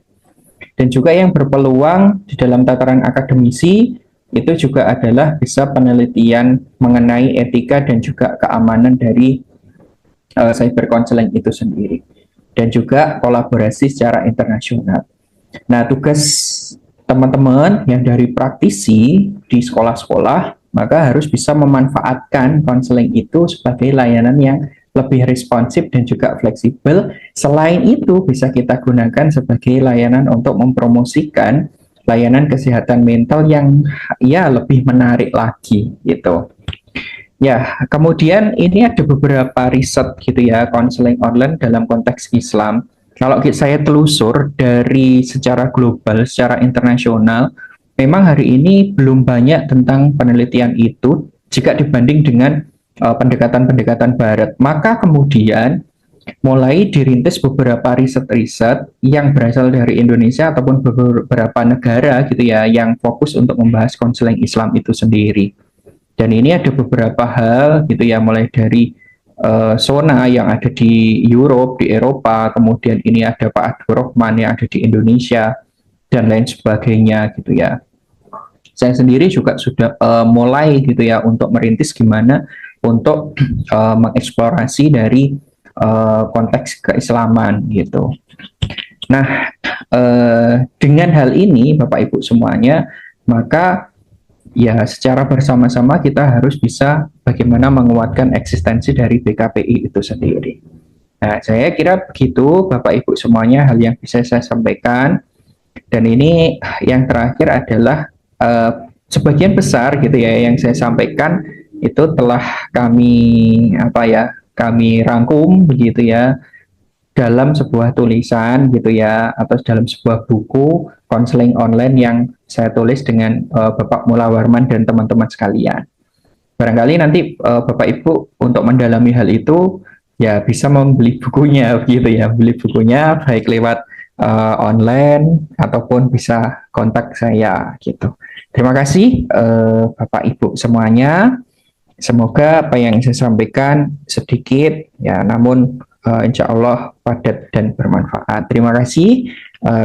B: Dan juga yang berpeluang di dalam tataran akademisi itu juga adalah bisa penelitian mengenai etika dan juga keamanan dari cyber counseling itu sendiri, dan juga kolaborasi secara internasional. Nah, tugas teman-teman yang dari praktisi di sekolah-sekolah, maka harus bisa memanfaatkan konseling itu sebagai layanan yang lebih responsif dan juga fleksibel. Selain itu, bisa kita gunakan sebagai layanan untuk mempromosikan layanan kesehatan mental yang ya lebih menarik lagi gitu. Ya, kemudian ini ada beberapa riset gitu ya, konseling online dalam konteks Islam. Kalau saya telusur dari secara global, secara internasional, memang hari ini belum banyak tentang penelitian itu jika dibanding dengan pendekatan-pendekatan Barat. Maka kemudian mulai dirintis beberapa riset-riset yang berasal dari Indonesia ataupun beberapa negara gitu ya, yang fokus untuk membahas konseling Islam itu sendiri. Dan ini ada beberapa hal gitu ya, mulai dari zona yang ada di Europe, di Eropa, kemudian ini ada Pak Abdurrahman yang ada di Indonesia, dan lain sebagainya gitu ya. Saya sendiri juga sudah mulai gitu ya untuk merintis gimana untuk mengeksplorasi dari konteks keislaman gitu. Nah, dengan hal ini Bapak Ibu semuanya, maka ya secara bersama-sama kita harus bisa bagaimana menguatkan eksistensi dari BKPI itu sendiri. Nah, saya kira begitu Bapak Ibu semuanya hal yang bisa saya sampaikan. Dan ini yang terakhir adalah sebagian besar gitu ya yang saya sampaikan itu telah kami rangkum begitu ya dalam sebuah tulisan gitu ya, atau dalam sebuah buku konseling online yang saya tulis dengan Bapak Mula Warman dan teman-teman sekalian. Barangkali nanti Bapak Ibu untuk mendalami hal itu ya bisa membeli bukunya gitu ya, beli bukunya baik lewat online ataupun bisa kontak saya gitu. Terima kasih Bapak Ibu semuanya. Semoga apa yang saya sampaikan sedikit ya, namun insya Allah padat dan bermanfaat. Terima kasih.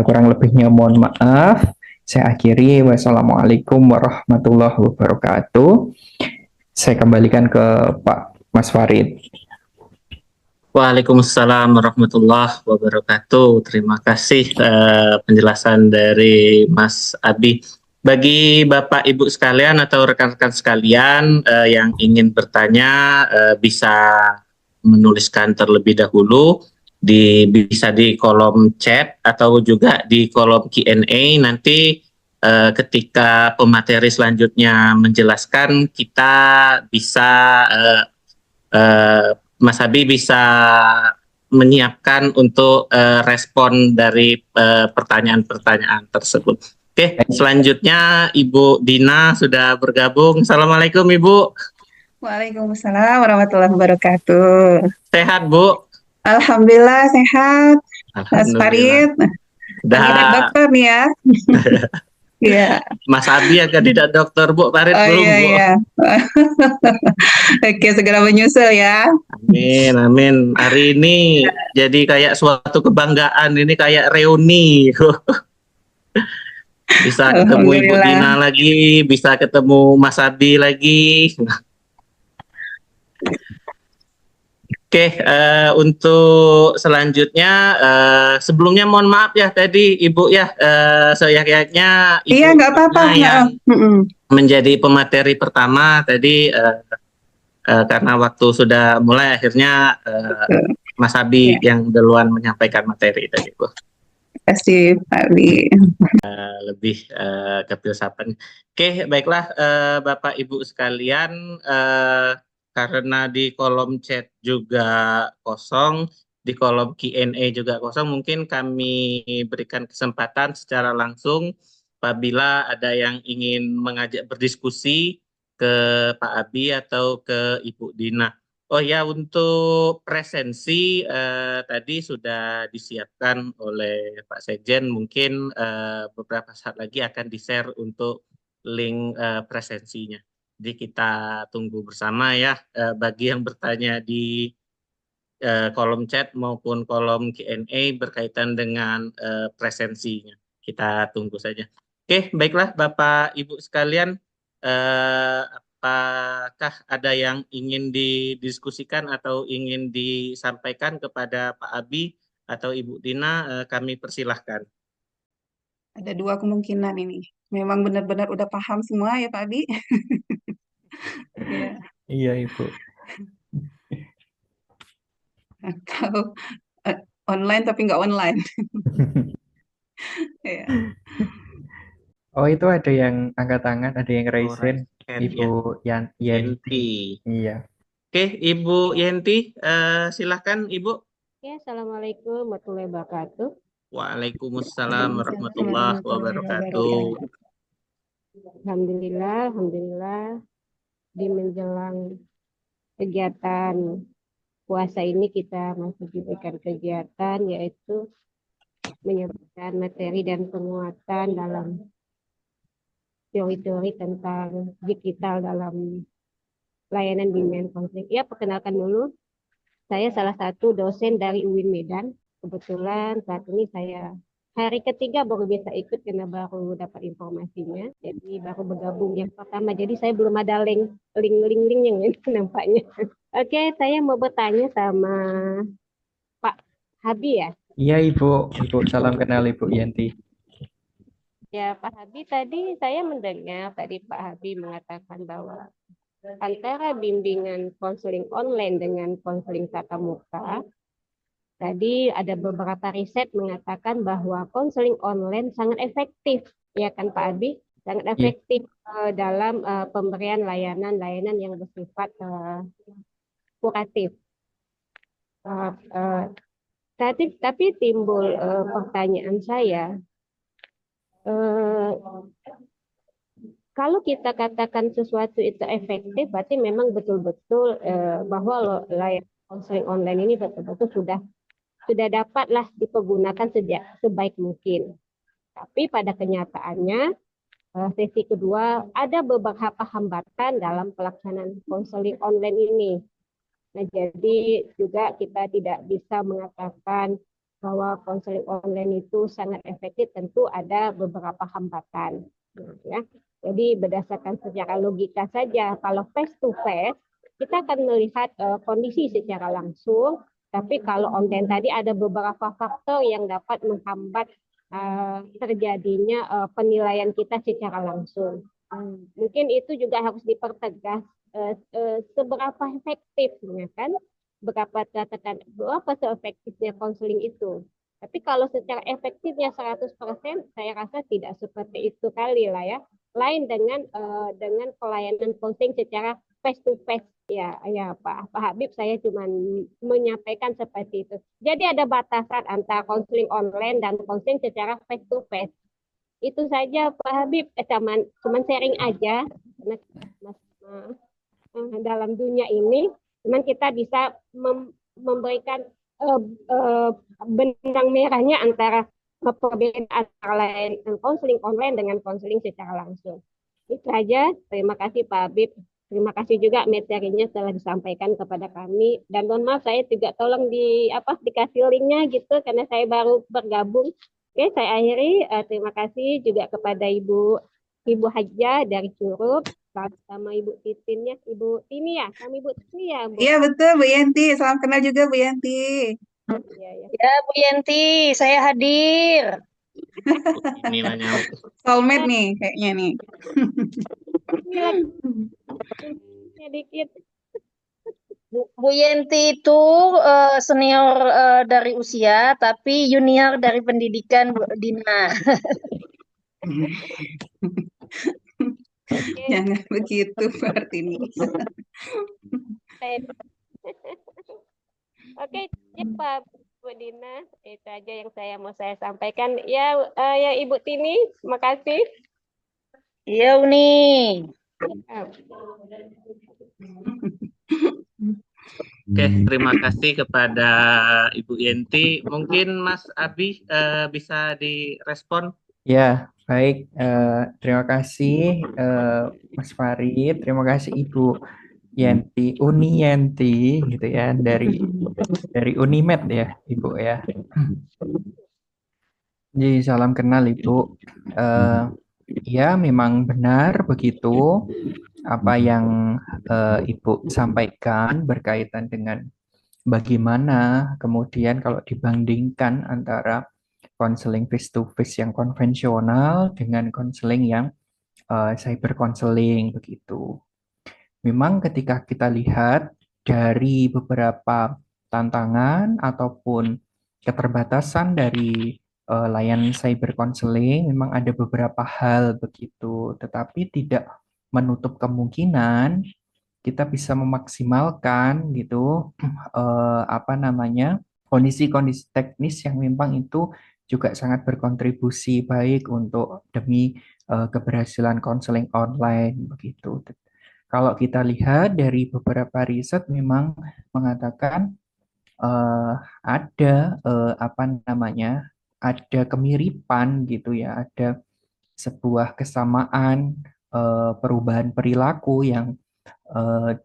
B: Kurang lebihnya mohon maaf. Saya akhiri. Wassalamualaikum warahmatullahi wabarakatuh. Saya kembalikan ke Pak Mas Farid.
A: Waalaikumsalam warahmatullahi wabarakatuh. Terima kasih penjelasan dari Mas Abi. Bagi Bapak Ibu sekalian atau rekan-rekan sekalian yang ingin bertanya bisa menuliskan terlebih dahulu bisa di kolom chat atau juga di kolom Q&A. Nanti ketika pemateri selanjutnya menjelaskan, kita bisa Mas Abi bisa menyiapkan untuk respon dari pertanyaan-pertanyaan tersebut. Oke, selanjutnya Ibu Dina sudah bergabung. Assalamualaikum Ibu.
C: Waalaikumsalam warahmatullahi wabarakatuh.
A: Sehat Bu?
C: Alhamdulillah sehat, Mas
A: Alhamdulillah.
C: Farid. Kandidat dokter nih ya. Iya.
A: Mas Abi agak tidak dokter Bu, Farid
C: Oh
A: belum
C: iya
A: Bu.
C: iya. Oke, segera menyusul ya.
A: Amin, amin. Hari ini jadi kayak suatu kebanggaan, ini kayak reuni. Bisa ketemu Ibu
C: Alhamdulillah.
A: Dina lagi, bisa ketemu Mas Abi lagi. Oke, untuk selanjutnya sebelumnya mohon maaf ya tadi Ibu ya, sayangnya Ibu
C: Iya nggak apa-apa.
A: yang
C: Mm-mm.
A: menjadi pemateri pertama tadi karena waktu sudah mulai, akhirnya Mas Abi yang duluan menyampaikan materi tadi Bu.
C: Terima kasih Pak Adi.
A: Lebih ke filsafat. Oke, baiklah Bapak Ibu sekalian, karena di kolom chat juga kosong, di kolom Q&A juga kosong, mungkin kami berikan kesempatan secara langsung apabila ada yang ingin mengajak berdiskusi ke Pak Abi atau ke Ibu Dina. Oh ya, untuk presensi tadi sudah disiapkan oleh Pak Sekjen, mungkin beberapa saat lagi akan di-share untuk link presensinya. Jadi kita tunggu bersama ya, bagi yang bertanya di kolom chat maupun kolom Q&A berkaitan dengan presensinya. Kita tunggu saja. Oke, baiklah Bapak Ibu sekalian, apakah ada yang ingin didiskusikan atau ingin disampaikan kepada Pak Abi atau Ibu Dina? Kami persilahkan.
C: Ada dua kemungkinan ini. Memang benar-benar udah paham semua ya Pak Abi. Ya,
B: Iya, Ibu.
C: atau online tapi nggak online. Ya.
B: Oh, itu ada yang angkat tangan, ada yang raise hand.
A: hand
B: Ibu
A: ya.
B: Yenti.
A: Yenti.
B: Iya.
A: Oke, Ibu Yenti, silahkan Ibu.
E: Ya, Assalamualaikum warahmatullahi wabarakatuh.
A: Waalaikumsalam warahmatullahi
C: Waalaikumsalam warahmatullahi
A: wabarakatuh.
E: Alhamdulillah, di menjelang kegiatan puasa ini kita masih diberikan kegiatan yaitu menyampaikan materi dan penguatan dalam teori-teori tentang digital dalam layanan bimbingan konseling. Ya, perkenalkan dulu, saya salah satu dosen dari UIN Medan. Kebetulan saat ini saya hari ketiga baru bisa ikut karena baru dapat informasinya. Jadi baru bergabung yang pertama. Jadi saya belum ada link yang nampaknya. Oke, saya mau bertanya sama Pak Habi ya.
B: Iya, Ibu. Ibu, salam kenal Ibu Yenti.
E: Ya, Pak Habi tadi saya mendengar tadi Pak Habi mengatakan bahwa antara bimbingan konseling online dengan konseling tatap muka, tadi ada beberapa riset mengatakan bahwa konseling online sangat efektif, ya kan Pak Abi? Sangat
B: Iya.
E: efektif dalam pemberian layanan-layanan yang bersifat kuratif. Tapi timbul pertanyaan saya, kalau kita katakan sesuatu itu efektif, berarti memang betul-betul bahwa layanan konseling online ini betul-betul sudah dapatlah dipergunakan sebaik mungkin. Tapi pada kenyataannya, sesi kedua ada beberapa hambatan dalam pelaksanaan konseling online ini. Nah, jadi juga kita tidak bisa mengatakan bahwa konseling online itu sangat efektif, tentu ada beberapa hambatan. Ya. Jadi berdasarkan secara logika saja, kalau face to face, kita akan melihat kondisi secara langsung. Tapi kalau online tadi ada beberapa faktor yang dapat menghambat terjadinya penilaian kita secara langsung. Mungkin itu juga harus dipertegas seberapa efektif, ya kan? Berapa seefektifnya konseling itu. Tapi kalau secara efektifnya 100%, saya rasa tidak seperti itu kali lah ya. Lain dengan pelayanan konseling secara face to face. Ya Pak Habib, saya cuma menyampaikan seperti itu. Jadi ada batasan antara konseling online dan konseling secara face to face. Itu saja Pak Habib, cuman sharing aja. Dalam dunia ini, cuman kita bisa memberikan benang merahnya antara perbedaan antara lain konseling online dengan konseling secara langsung. Itu saja. Terima kasih Pak Habib. Terima kasih juga materinya telah disampaikan kepada kami. Dan mohon maaf, saya juga tolong dikasih linknya gitu karena saya baru bergabung. Oke, saya akhiri. Terima kasih juga kepada Ibu Hajah dari Curup, sama Ibu Titin ya, Ibu Tini ya, kami Ibu Tini ya, Bu.
C: Iya betul Bu Yenti. Salam kenal juga Bu Yenti.
E: Ya.
F: Ya, Bu Yenti, saya hadir.
A: Ini nanya
C: Soulmate nih kayaknya nih.
E: Ini lagi sedikit.
F: Bu Yenti itu senior dari usia, tapi junior dari pendidikan Bu Dina.
C: Jangan begitu berarti ini.
E: Oke, ya Pak Bu Dina, itu aja yang saya sampaikan. Ya, Ibu Tini, makasih.
F: Iya, Uni.
A: Oke, terima kasih kepada Ibu Yenti. Mungkin Mas Abi bisa direspon.
B: Ya, baik. Terima kasih Mas Farid. Terima kasih Ibu Yenti, Uni Yenti, gitu ya, dari Unimed ya, Ibu ya. Jadi salam kenal Ibu. Ya, memang benar begitu. apa yang Ibu sampaikan berkaitan dengan bagaimana kemudian kalau dibandingkan antara konseling face to face yang konvensional dengan konseling yang cyber counseling begitu. Memang ketika kita lihat dari beberapa tantangan ataupun keterbatasan dari layanan cyber counseling, memang ada beberapa hal begitu, tetapi tidak menutup kemungkinan kita bisa memaksimalkan gitu apa namanya kondisi-kondisi teknis yang memang itu juga sangat berkontribusi baik untuk demi keberhasilan konseling online begitu. Kalau kita lihat dari beberapa riset memang mengatakan ada apa namanya ada kemiripan gitu ya, ada sebuah kesamaan perubahan perilaku yang eh,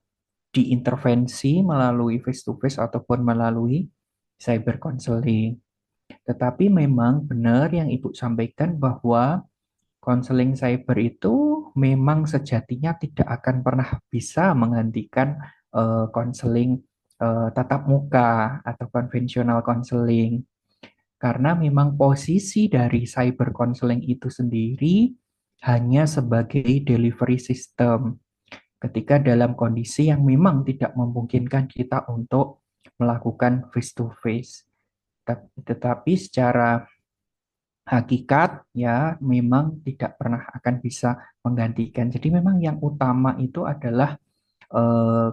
B: diintervensi melalui face to face ataupun melalui cyber counseling. Tetapi memang benar yang Ibu sampaikan bahwa konseling cyber itu memang sejatinya tidak akan pernah bisa menggantikan konseling tatap muka atau konvensional konseling. Karena memang posisi dari cyber counseling itu sendiri hanya sebagai delivery system ketika dalam kondisi yang memang tidak memungkinkan kita untuk melakukan face to face. Tetapi secara hakikat ya memang tidak pernah akan bisa menggantikan. Jadi memang yang utama itu adalah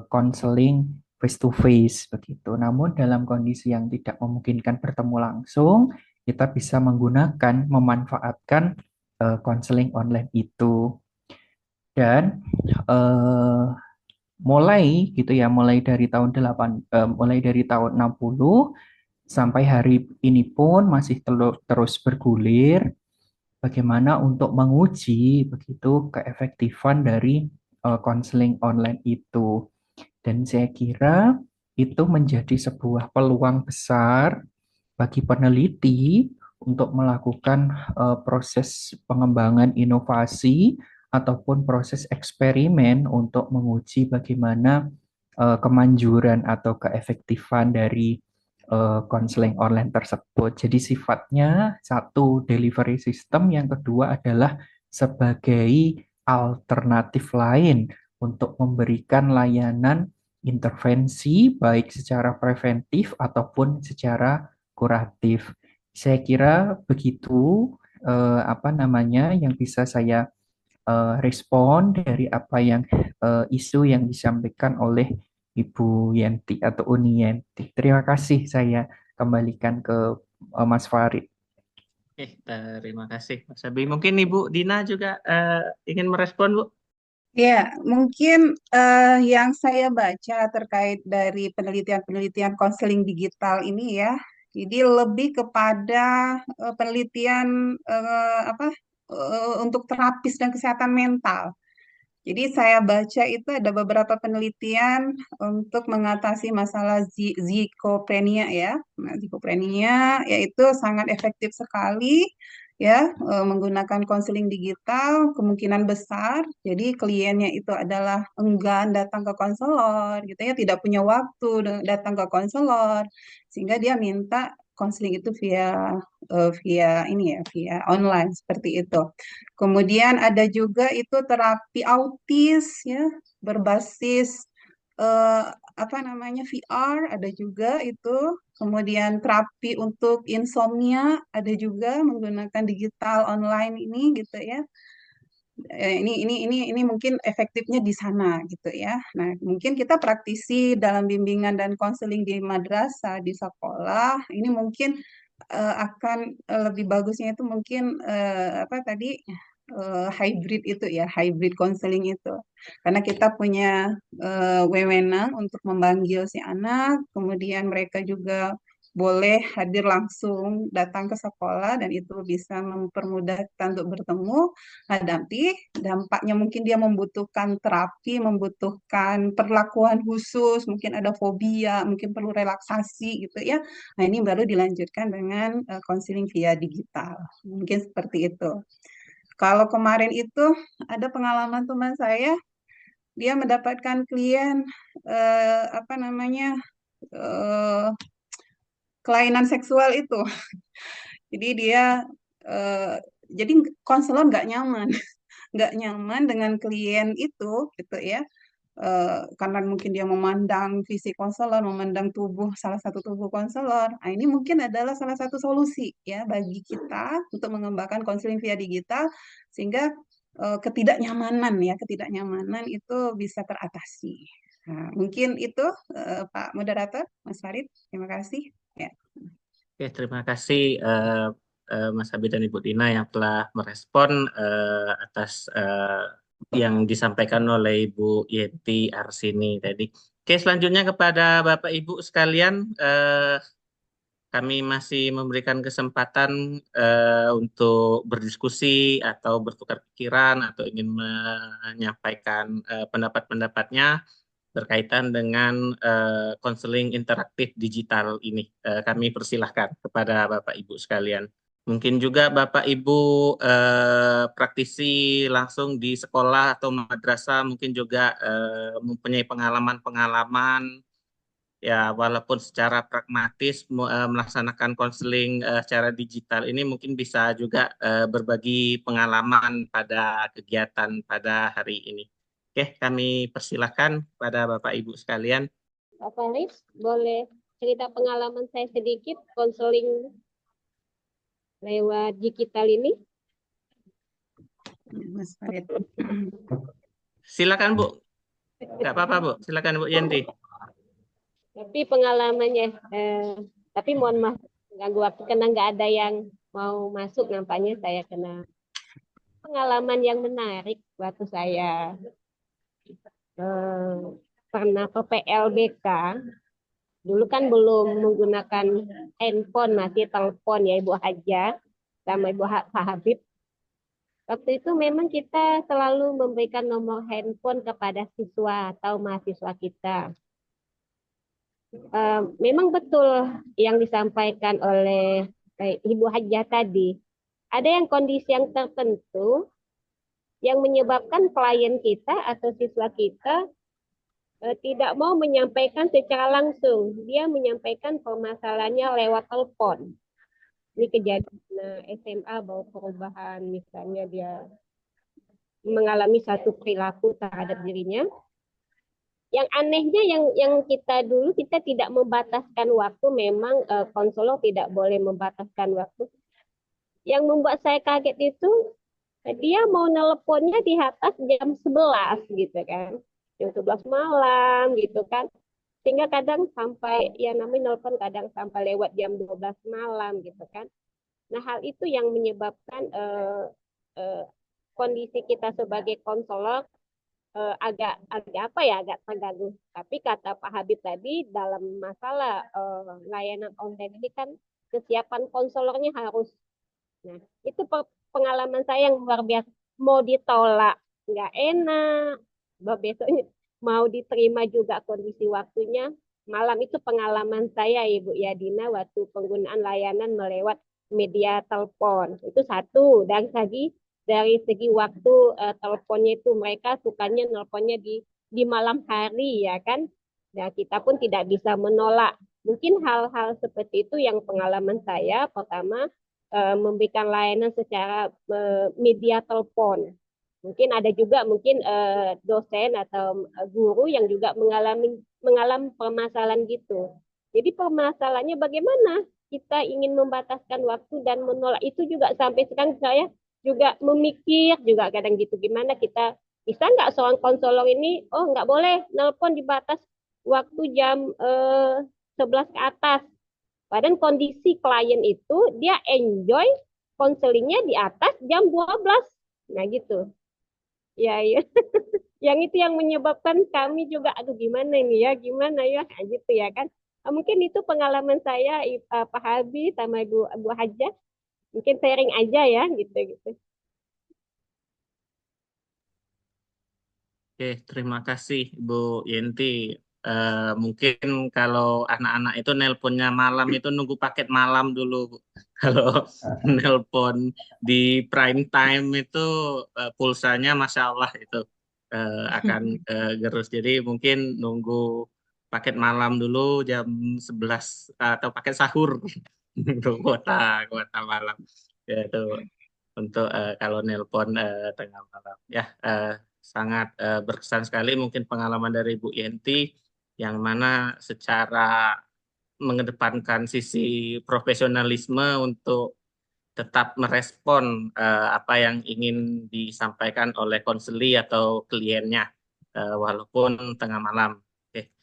B: konseling face to face begitu. Namun dalam kondisi yang tidak memungkinkan bertemu langsung, kita bisa menggunakan memanfaatkan konseling online itu. Dan eh, mulai gitu ya, mulai dari tahun 60 sampai hari ini pun masih terus bergulir bagaimana untuk menguji begitu keefektifan dari konseling online itu. Dan saya kira itu menjadi sebuah peluang besar bagi peneliti untuk melakukan proses pengembangan inovasi ataupun proses eksperimen untuk menguji bagaimana kemanjuran atau keefektifan dari konseling online tersebut. Jadi sifatnya satu delivery system, yang kedua adalah sebagai alternatif lain untuk memberikan layanan intervensi baik secara preventif ataupun secara kuratif. Saya kira begitu apa namanya yang bisa saya respon dari apa yang isu yang disampaikan oleh Ibu Yenti atau Uni Yenti. Terima kasih, saya kembalikan ke Mas Farid.
A: Oke, terima kasih Mas Abi. Mungkin Ibu Dina juga ingin merespon, Bu.
C: Ya, mungkin yang saya baca terkait dari penelitian-penelitian konseling digital ini ya, jadi lebih kepada penelitian untuk terapis dan kesehatan mental. Jadi saya baca itu ada beberapa penelitian untuk mengatasi masalah zikopenia ya. Nah, zikopenia yaitu sangat efektif sekali ya menggunakan konseling digital kemungkinan besar. Jadi kliennya itu adalah enggan datang ke konselor gitu ya, tidak punya waktu datang ke konselor sehingga dia minta konseling itu via ini ya, via online seperti itu. Kemudian ada juga itu terapi autis ya berbasis eh, apa namanya VR ada juga itu. Kemudian terapi untuk insomnia ada juga menggunakan digital online ini gitu ya. Ini mungkin efektifnya di sana gitu ya. Nah, mungkin kita praktisi dalam bimbingan dan konseling di madrasah, di sekolah, ini mungkin akan lebih bagusnya itu mungkin apa tadi hybrid itu ya, hybrid counseling itu. Karena kita punya wewenang untuk memanggil si anak, kemudian mereka juga boleh hadir langsung datang ke sekolah dan itu bisa mempermudah kita untuk bertemu. Nah, nanti dampaknya mungkin dia membutuhkan terapi, membutuhkan perlakuan khusus, mungkin ada fobia, mungkin perlu relaksasi gitu ya. Nah, ini baru dilanjutkan dengan konseling via digital. Mungkin seperti itu. Kalau kemarin itu ada pengalaman teman saya dia mendapatkan klien apa namanya kelainan seksual itu. Jadi dia jadi konselor nggak nyaman, nggak nyaman dengan klien itu, gitu ya. Karena mungkin dia memandang fisik konselor, memandang tubuh salah satu tubuh konselor. Nah, ini mungkin adalah salah satu solusi ya bagi kita untuk mengembangkan konseling via digital sehingga ketidaknyamanan itu bisa teratasi. Nah, mungkin itu Pak Moderator, Mas Farid. Terima kasih. Ya.
A: Oke, terima kasih Mas Habib dan Ibu Dina yang telah merespon atas yang disampaikan oleh Ibu Yenti Arsini tadi. Oke, selanjutnya kepada Bapak Ibu sekalian, kami masih memberikan kesempatan untuk berdiskusi atau bertukar pikiran atau ingin menyampaikan pendapat-pendapatnya berkaitan dengan konseling interaktif digital ini. Kami persilahkan kepada Bapak Ibu sekalian. Mungkin juga Bapak Ibu praktisi langsung di sekolah atau madrasah mungkin juga mempunyai pengalaman-pengalaman ya walaupun secara pragmatis melaksanakan konseling secara digital ini mungkin bisa juga berbagi pengalaman pada kegiatan pada hari ini. Oke, kami persilahkan pada Bapak Ibu sekalian.
E: Pak Faris, boleh cerita pengalaman saya sedikit konseling lewat digital ini?
C: Mas Farid.
A: Silakan Bu. Nggak apa-apa Bu. Silakan Bu Yenti.
E: Tapi pengalamannya, tapi mohon maaf ganggu waktu karena nggak ada yang mau masuk, nampaknya saya kena pengalaman yang menarik waktu saya pernah ke PLBK. Dulu kan belum menggunakan handphone, masih telepon ya Ibu Haja sama Ibu Pak Habib. Waktu itu memang kita selalu memberikan nomor handphone kepada siswa atau mahasiswa kita. Memang betul yang disampaikan oleh Ibu Haja tadi. Ada yang kondisi yang tertentu yang menyebabkan klien kita atau siswa kita tidak mau menyampaikan secara langsung. Dia menyampaikan permasalahannya lewat telepon. Ini kejadian SMA bawa perubahan, misalnya dia mengalami satu perilaku terhadap dirinya. Yang anehnya yang kita dulu kita tidak membataskan waktu, memang konselor tidak boleh membataskan waktu. Yang membuat saya kaget itu dia mau nelponnya di atas jam 11 gitu kan. Jam 11 malam gitu kan. Sehingga kadang sampai ya namanya nelpon kadang sampai lewat jam 12 malam gitu kan. Nah, hal itu yang menyebabkan kondisi kita sebagai konselor agak apa ya, agak terganggu. Tapi kata Pak Habib tadi dalam masalah layanan online ini kan kesiapan konselornya harus. Nah, itu pengalaman saya yang luar biasa. Mau ditolak nggak enak, besoknya mau diterima juga kondisi waktunya. Malam itu pengalaman saya Ibu Yadina waktu penggunaan layanan melewat media telepon. Itu satu. Dan lagi dari segi waktu teleponnya itu mereka sukanya nelponnya di malam hari ya kan. Nah, kita pun tidak bisa menolak. Mungkin hal-hal seperti itu yang pengalaman saya pertama memberikan layanan secara media telepon. Mungkin ada juga mungkin dosen atau guru yang juga mengalami permasalahan gitu. Jadi permasalahannya bagaimana kita ingin membataskan waktu dan menolak itu juga sampai sekarang saya juga memikir juga kadang gitu gimana kita bisa nggak seorang konselor ini nggak boleh nelpon di batas waktu jam 11 ke atas. Padahal kondisi klien itu dia enjoy konselingnya di atas jam 12. Nah gitu. Ya, ya. Yang itu yang menyebabkan kami juga aduh gimana ini ya, gimana ya nah, gitu ya kan. Mungkin itu pengalaman saya Pak Habib sama Ibu Haja. Mungkin sharing aja ya gitu.
A: Oke, terima kasih Bu Yenti. Mungkin kalau anak-anak itu nelponnya malam itu nunggu paket malam dulu. Kalau nelpon di prime time itu pulsanya Masya Allah itu akan gerus. Jadi mungkin nunggu paket malam dulu jam 11 atau paket sahur untuk kuota malam. Ya, itu untuk kalau nelpon tengah malam. Ya, sangat berkesan sekali mungkin pengalaman dari Bu Yenti yang mana secara mengedepankan sisi profesionalisme untuk tetap merespon apa yang ingin disampaikan oleh konseli atau kliennya walaupun tengah malam. Oke.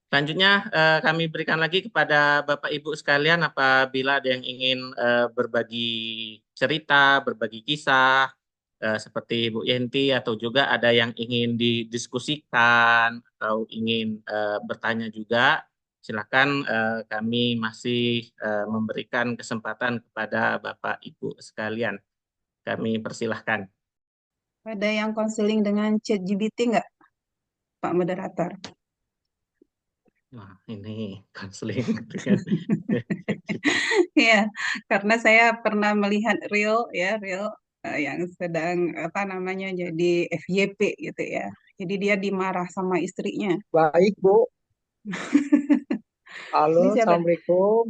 A: Selanjutnya kami berikan lagi kepada Bapak Ibu sekalian apabila ada yang ingin berbagi cerita, berbagi kisah seperti Bu Yenti atau juga ada yang ingin didiskusikan atau ingin bertanya juga, silakan kami masih memberikan kesempatan kepada Bapak Ibu sekalian. Kami persilahkan.
C: Ada yang konseling dengan ChatGPT nggak, Pak Moderator?
A: Wah, ini konseling dengan
C: Iya, karena saya pernah melihat reel yang sedang apa namanya jadi FYP gitu ya. Jadi dia dimarah sama istrinya.
G: Baik, Bu.
C: Ini
G: Halo,
C: siapa?
G: Assalamualaikum.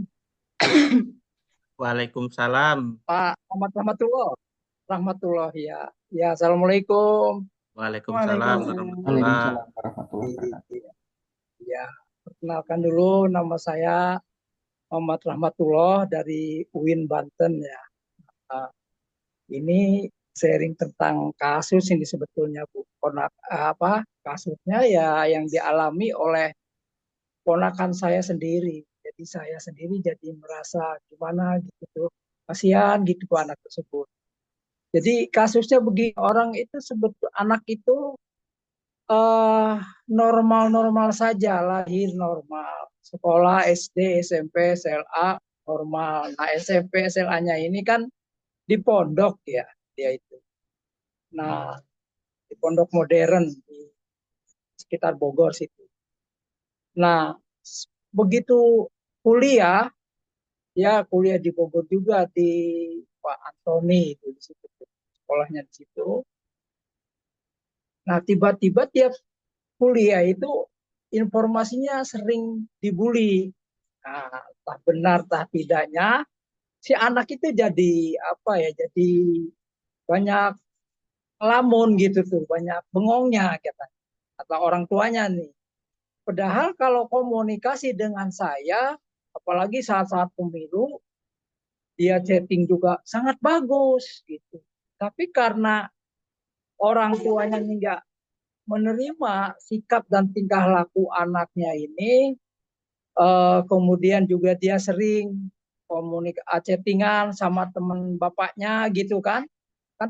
A: Waalaikumsalam.
G: Pak Ahmad Rahmatullah. Rahmatullah, ya. Ya, Assalamualaikum.
A: Waalaikumsalam
C: Waalaikumsalam.
A: warahmatullahi.
B: Waalaikumsalam warahmatullahi wabarakatuh.
G: Ya, perkenalkan dulu nama saya Muhammad Rahmatullah dari UIN Banten ya. Nah, ini sharing tentang kasus ini sebetulnya, Bu. Kasusnya ya yang dialami oleh ponakan saya sendiri. Jadi saya sendiri jadi merasa gimana gitu. Kasihan gitu ke anak tersebut. Jadi kasusnya begini, orang itu anak itu normal-normal saja, lahir normal, sekolah SD, SMP, SLA normal. Nah SMP, SLA-nya ini kan di pondok ya, dia itu. Nah di pondok modern di sekitar Bogor situ. Nah begitu kuliah, ya kuliah di Bogor juga di Pak Antoni itu di situ, sekolahnya di situ. Nah tiba-tiba tiap kuliah itu informasinya sering dibully. Nah, entah benar entah tidaknya si anak itu jadi apa ya? Jadi banyak lamun gitu tuh, banyak bengongnya kata atau orang tuanya nih. Padahal kalau komunikasi dengan saya, apalagi saat-saat pemilu, dia chatting juga sangat bagus gitu. Tapi karena orang tuanya nggak menerima sikap dan tingkah laku anaknya ini, kemudian juga dia sering chattingan sama teman bapaknya gitu kan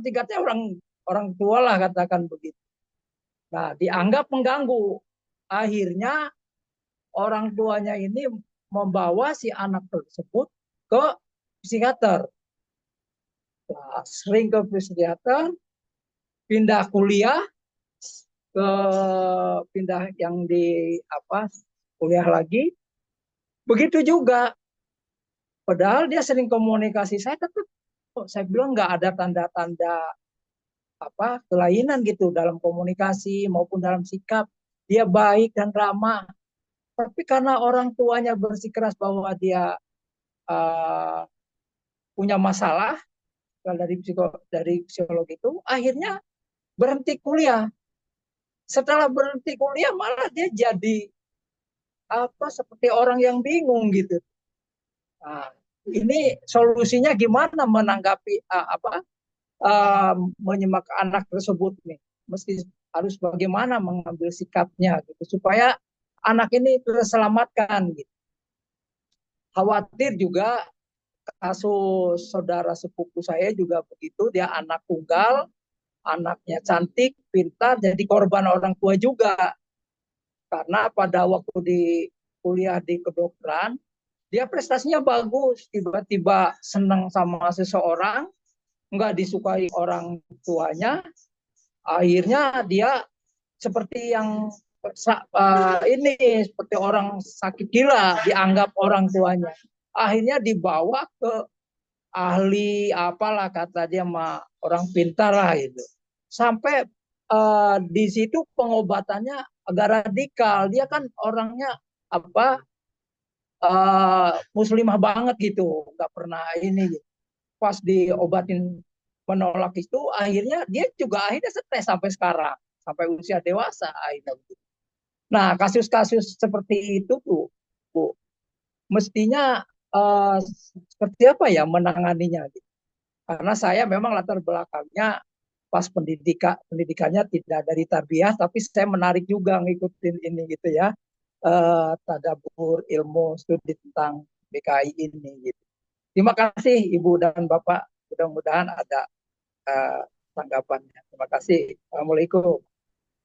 G: tingkatnya orang tua lah katakan begitu. Nah dianggap mengganggu, akhirnya orang tuanya ini membawa si anak tersebut ke psikiater. Nah, sering ke psikiater, pindah kuliah ke pindah yang di kuliah lagi. Begitu juga. Padahal dia sering komunikasi, saya bilang nggak ada tanda-tanda kelainan gitu dalam komunikasi maupun dalam sikap. Dia baik dan ramah. Tapi karena orang tuanya bersikeras bahwa dia punya masalah dari psikolog itu, akhirnya berhenti kuliah. Setelah berhenti kuliah malah dia jadi seperti orang yang bingung gitu. Nah, ini solusinya gimana menanggapi menyimak anak tersebut nih? Mesti harus bagaimana mengambil sikapnya gitu supaya anak ini terselamatkan gitu. Khawatir juga kasus saudara sepupu saya juga begitu, dia anak tunggal, anaknya cantik, pintar, jadi korban orang tua juga. Karena pada waktu di kuliah di kedokteran, dia prestasinya bagus, tiba-tiba senang sama seseorang, nggak disukai orang tuanya, akhirnya dia seperti yang ini seperti orang sakit gila, dianggap orang tuanya. Akhirnya dibawa ke ahli apalah kata dia orang pintar lah itu. Sampai di situ pengobatannya agak radikal. Dia kan orangnya apa muslimah banget gitu, nggak pernah ini. Gitu. Pas diobatin menolak itu, akhirnya dia juga akhirnya stres sampai sekarang, sampai usia dewasa akhirnya. Nah, kasus-kasus seperti itu tuh, Bu, mestinya seperti apa ya menanganinya? Gitu. Karena saya memang latar belakangnya pas pendidikannya tidak dari tarbiyah, tapi saya menarik juga ngikutin ini gitu ya, tadabbur ilmu studi tentang BKI ini gitu. Terima kasih Ibu dan Bapak, mudah-mudahan ada tanggapannya. Terima kasih. Assalamualaikum.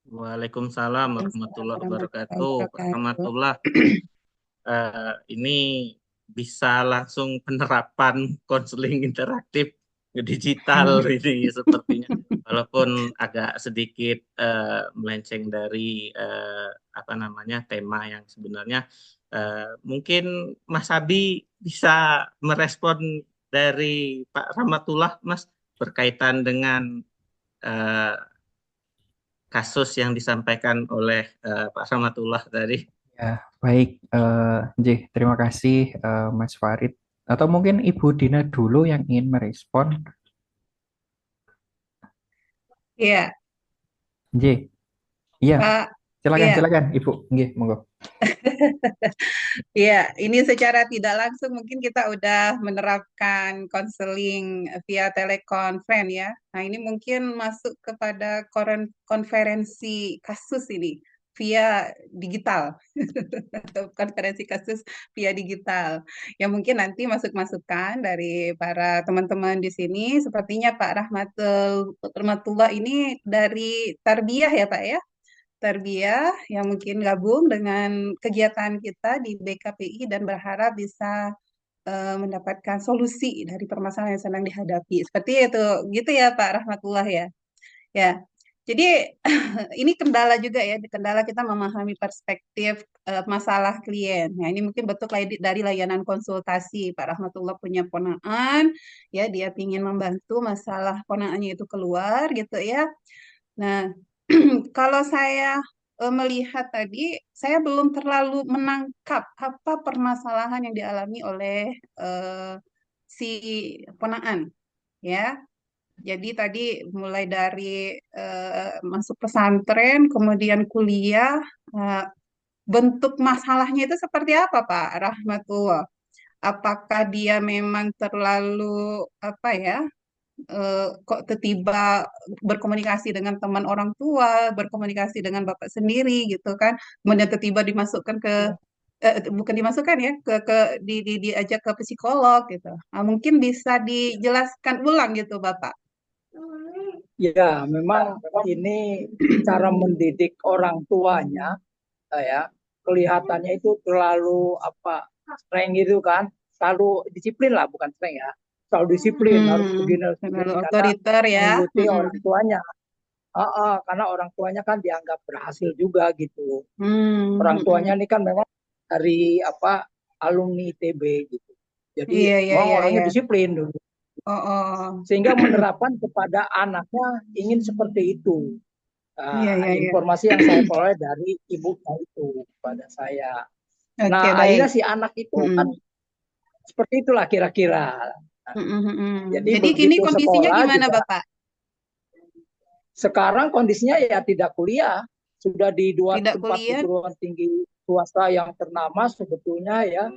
A: Waalaikumsalam warahmatullahi wabarakatuh. Pak
C: Wabarakatuh.
A: Rahmatullah, ini bisa langsung penerapan konseling interaktif digital ini sepertinya. Walaupun agak sedikit melenceng dari apa namanya tema yang sebenarnya, mungkin Mas Abi bisa merespon dari Pak Rahmatullah, Mas, berkaitan dengan eh, kasus yang disampaikan oleh Pak Rahmatullah tadi.
B: Ya, baik. Terima kasih Mas Farid. Atau mungkin Ibu Dina dulu yang ingin merespon.
C: Iya,
B: Iya,
C: Pak.
B: silakan,
C: Iya.
B: silakan Ibu. Nggih, monggo.
C: Iya, ini secara tidak langsung mungkin kita udah menerapkan konseling via telekonferensi ya. Nah, ini mungkin masuk kepada konferensi kasus ini via digital atau konferensi kasus via digital. Ya mungkin nanti masuk-masukan dari para teman-teman di sini. Sepertinya Pak Rahmatullah ini dari Tarbiyah ya Pak ya? Tarbiyah yang mungkin gabung dengan kegiatan kita di BKPI dan berharap bisa mendapatkan solusi dari permasalahan yang sedang dihadapi. Seperti itu, gitu ya Pak Rahmatullah ya. Ya, jadi ini kendala juga ya, kendala kita memahami perspektif masalah klien. Nah, ini mungkin betul dari layanan konsultasi. Pak Rahmatullah punya ponaan, ya dia ingin membantu masalah ponaannya itu keluar gitu ya. Nah, kalau saya melihat tadi, saya belum terlalu menangkap apa permasalahan yang dialami oleh si ponaan, ya. Jadi tadi mulai dari masuk pesantren, kemudian kuliah, eh, bentuk masalahnya itu seperti apa, Pak Rahmatullah? Apakah dia memang terlalu apa ya? Kok tiba-tiba berkomunikasi dengan teman orang tua, berkomunikasi dengan bapak sendiri gitu kan, kemudian tiba-tiba dimasukkan ke bukan dimasukkan ya diajak ke psikolog gitu. Nah, mungkin bisa dijelaskan ulang gitu bapak.
G: Ya, memang ini cara mendidik orang tuanya, ya kelihatannya itu terlalu apa streng gitu kan, terlalu disiplin lah, bukan streng ya, terlalu disiplin harus begini harus
C: Terlalu
G: begini karena
C: otoriter ya.
G: mengikuti orang tuanya. Karena orang tuanya kan dianggap berhasil juga gitu. Orang tuanya ini kan memang dari apa alumni ITB gitu. Jadi
C: Iya,
G: memang orangnya
C: iya.
G: disiplin dulu.
C: Oh.
G: Sehingga menerapkan kepada anaknya ingin seperti itu.
C: Iya.
G: Informasi yang saya peroleh dari ibunya itu kepada saya.
C: Oke,
G: Nah,
C: baik.
G: akhirnya si anak itu kan seperti itulah kira-kira. Jadi
C: Jadi kini
G: begitu
C: kondisinya
G: sekolah
C: gimana,
G: juga
C: Bapak?
G: sekarang kondisinya ya tidak kuliah, sudah di dua
C: Tidak
G: tempat
C: kuliah?
G: perguruan tinggi swasta yang ternama sebetulnya ya.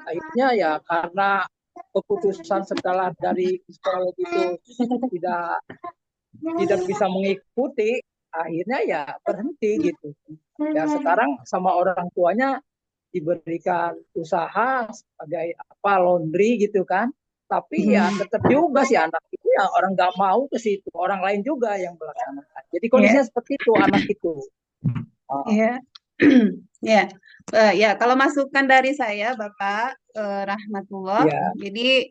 G: Akhirnya ya karena keputusan setelah dari sekolah itu tidak bisa mengikuti, akhirnya ya berhenti gitu. Ya sekarang sama orang tuanya diberikan usaha sebagai apa laundry gitu kan, tapi ya tetap juga si anak itu ya orang nggak mau ke situ, orang lain juga yang melaksanakan. Jadi kondisinya seperti itu anak itu.
C: Iya. Ya. Ya, kalau masukan dari saya, Bapak Rahmatullah,
G: Ya.
C: jadi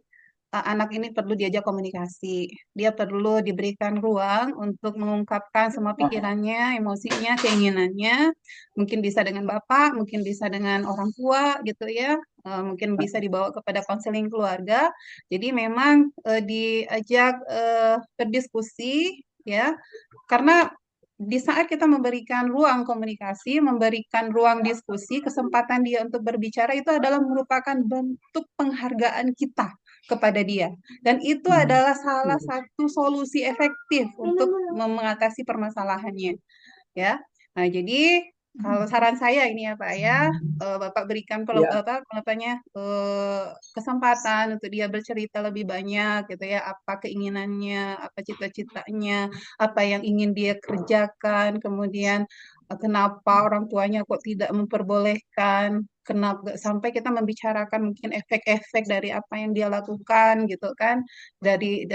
C: anak ini perlu diajak komunikasi. Dia perlu diberikan ruang untuk mengungkapkan semua pikirannya, emosinya, keinginannya. Mungkin bisa dengan Bapak, mungkin bisa dengan orang tua gitu ya. Mungkin bisa dibawa kepada konseling keluarga. Jadi memang diajak berdiskusi ya. Karena di saat kita memberikan ruang komunikasi, memberikan ruang diskusi, kesempatan dia untuk berbicara itu adalah merupakan bentuk penghargaan kita kepada dia. Dan itu adalah salah satu solusi efektif untuk mengatasi permasalahannya, ya. Nah, jadi kalau saran saya ini ya Pak ya, Bapak berikan
G: Ya,
C: kesempatan untuk dia bercerita lebih banyak gitu ya, apa keinginannya, apa cita-citanya, apa yang ingin dia kerjakan, kemudian kenapa orang tuanya kok tidak memperbolehkan, kenapa sampai kita membicarakan mungkin efek-efek dari apa yang dia lakukan gitu kan, dari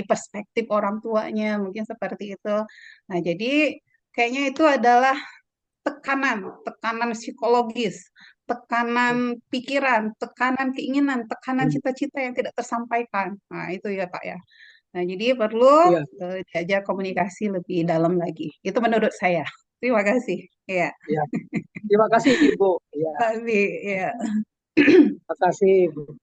C: perspektif orang tuanya mungkin seperti itu. Nah, jadi kayaknya itu adalah tekanan psikologis, tekanan pikiran, tekanan keinginan, tekanan cita-cita yang tidak tersampaikan. Nah, itu ya Pak ya. Nah, jadi perlu
G: ya,
C: diajak komunikasi lebih dalam lagi. Itu menurut saya. Terima kasih. Ya,
G: ya. Terima kasih Ibu. Ya,
C: tapi ya.
G: terima kasih Ibu.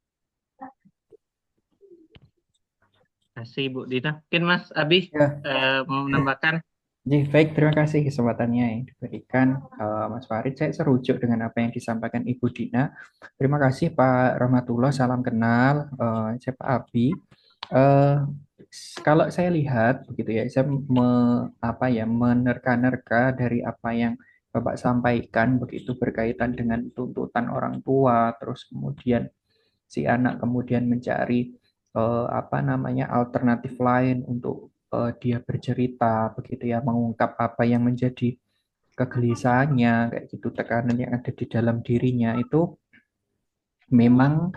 A: Terima kasih Bu Dina. Mungkin Mas Abi
B: Ya,
A: mau menambahkan.
B: baik, terima kasih kesempatannya yang diberikan Mas Farid. Saya serujuk dengan apa yang disampaikan Ibu Dina. Terima kasih Pak Rahmatullah, salam kenal. Saya Pak Abi. Eh, Kalau saya lihat begitu ya, saya menerka-nerka dari apa yang Bapak sampaikan begitu berkaitan dengan tuntutan orang tua, terus kemudian si anak kemudian mencari alternatif lain untuk dia bercerita begitu ya, mengungkap apa yang menjadi kegelisahannya kayak gitu, tekanan yang ada di dalam dirinya itu memang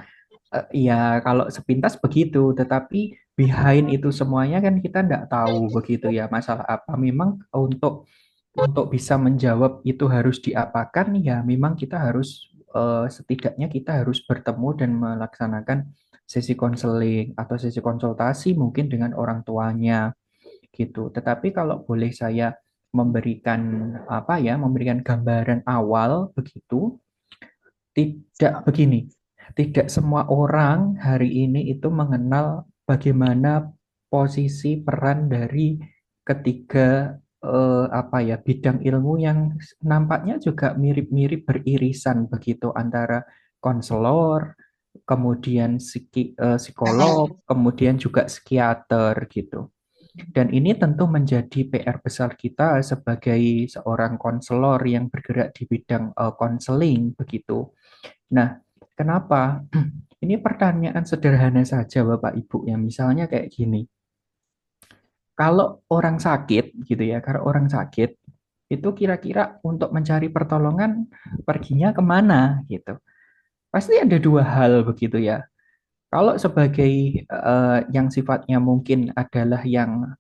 B: ya kalau sepintas begitu, tetapi behind itu semuanya kan kita tidak tahu begitu ya masalah apa. Memang untuk bisa menjawab itu harus diapakan ya memang kita harus setidaknya kita harus bertemu dan melaksanakan sesi konseling atau sesi konsultasi mungkin dengan orang tuanya gitu. Tetapi kalau boleh saya memberikan gambaran awal begitu, tidak begini. Tidak semua orang hari ini itu mengenal bagaimana posisi peran dari ketiga bidang ilmu yang nampaknya juga mirip-mirip beririsan begitu antara konselor, kemudian psikolog, kemudian juga psikiater gitu. Dan ini tentu menjadi PR besar kita sebagai seorang konselor yang bergerak di bidang konseling begitu. Nah, kenapa? Ini pertanyaan sederhana saja Bapak Ibu ya. Misalnya kayak gini. Kalau orang sakit gitu ya, kalau orang sakit itu kira-kira untuk mencari pertolongan perginya kemana gitu. Pasti ada dua hal begitu ya. Kalau sebagai yang sifatnya mungkin adalah yang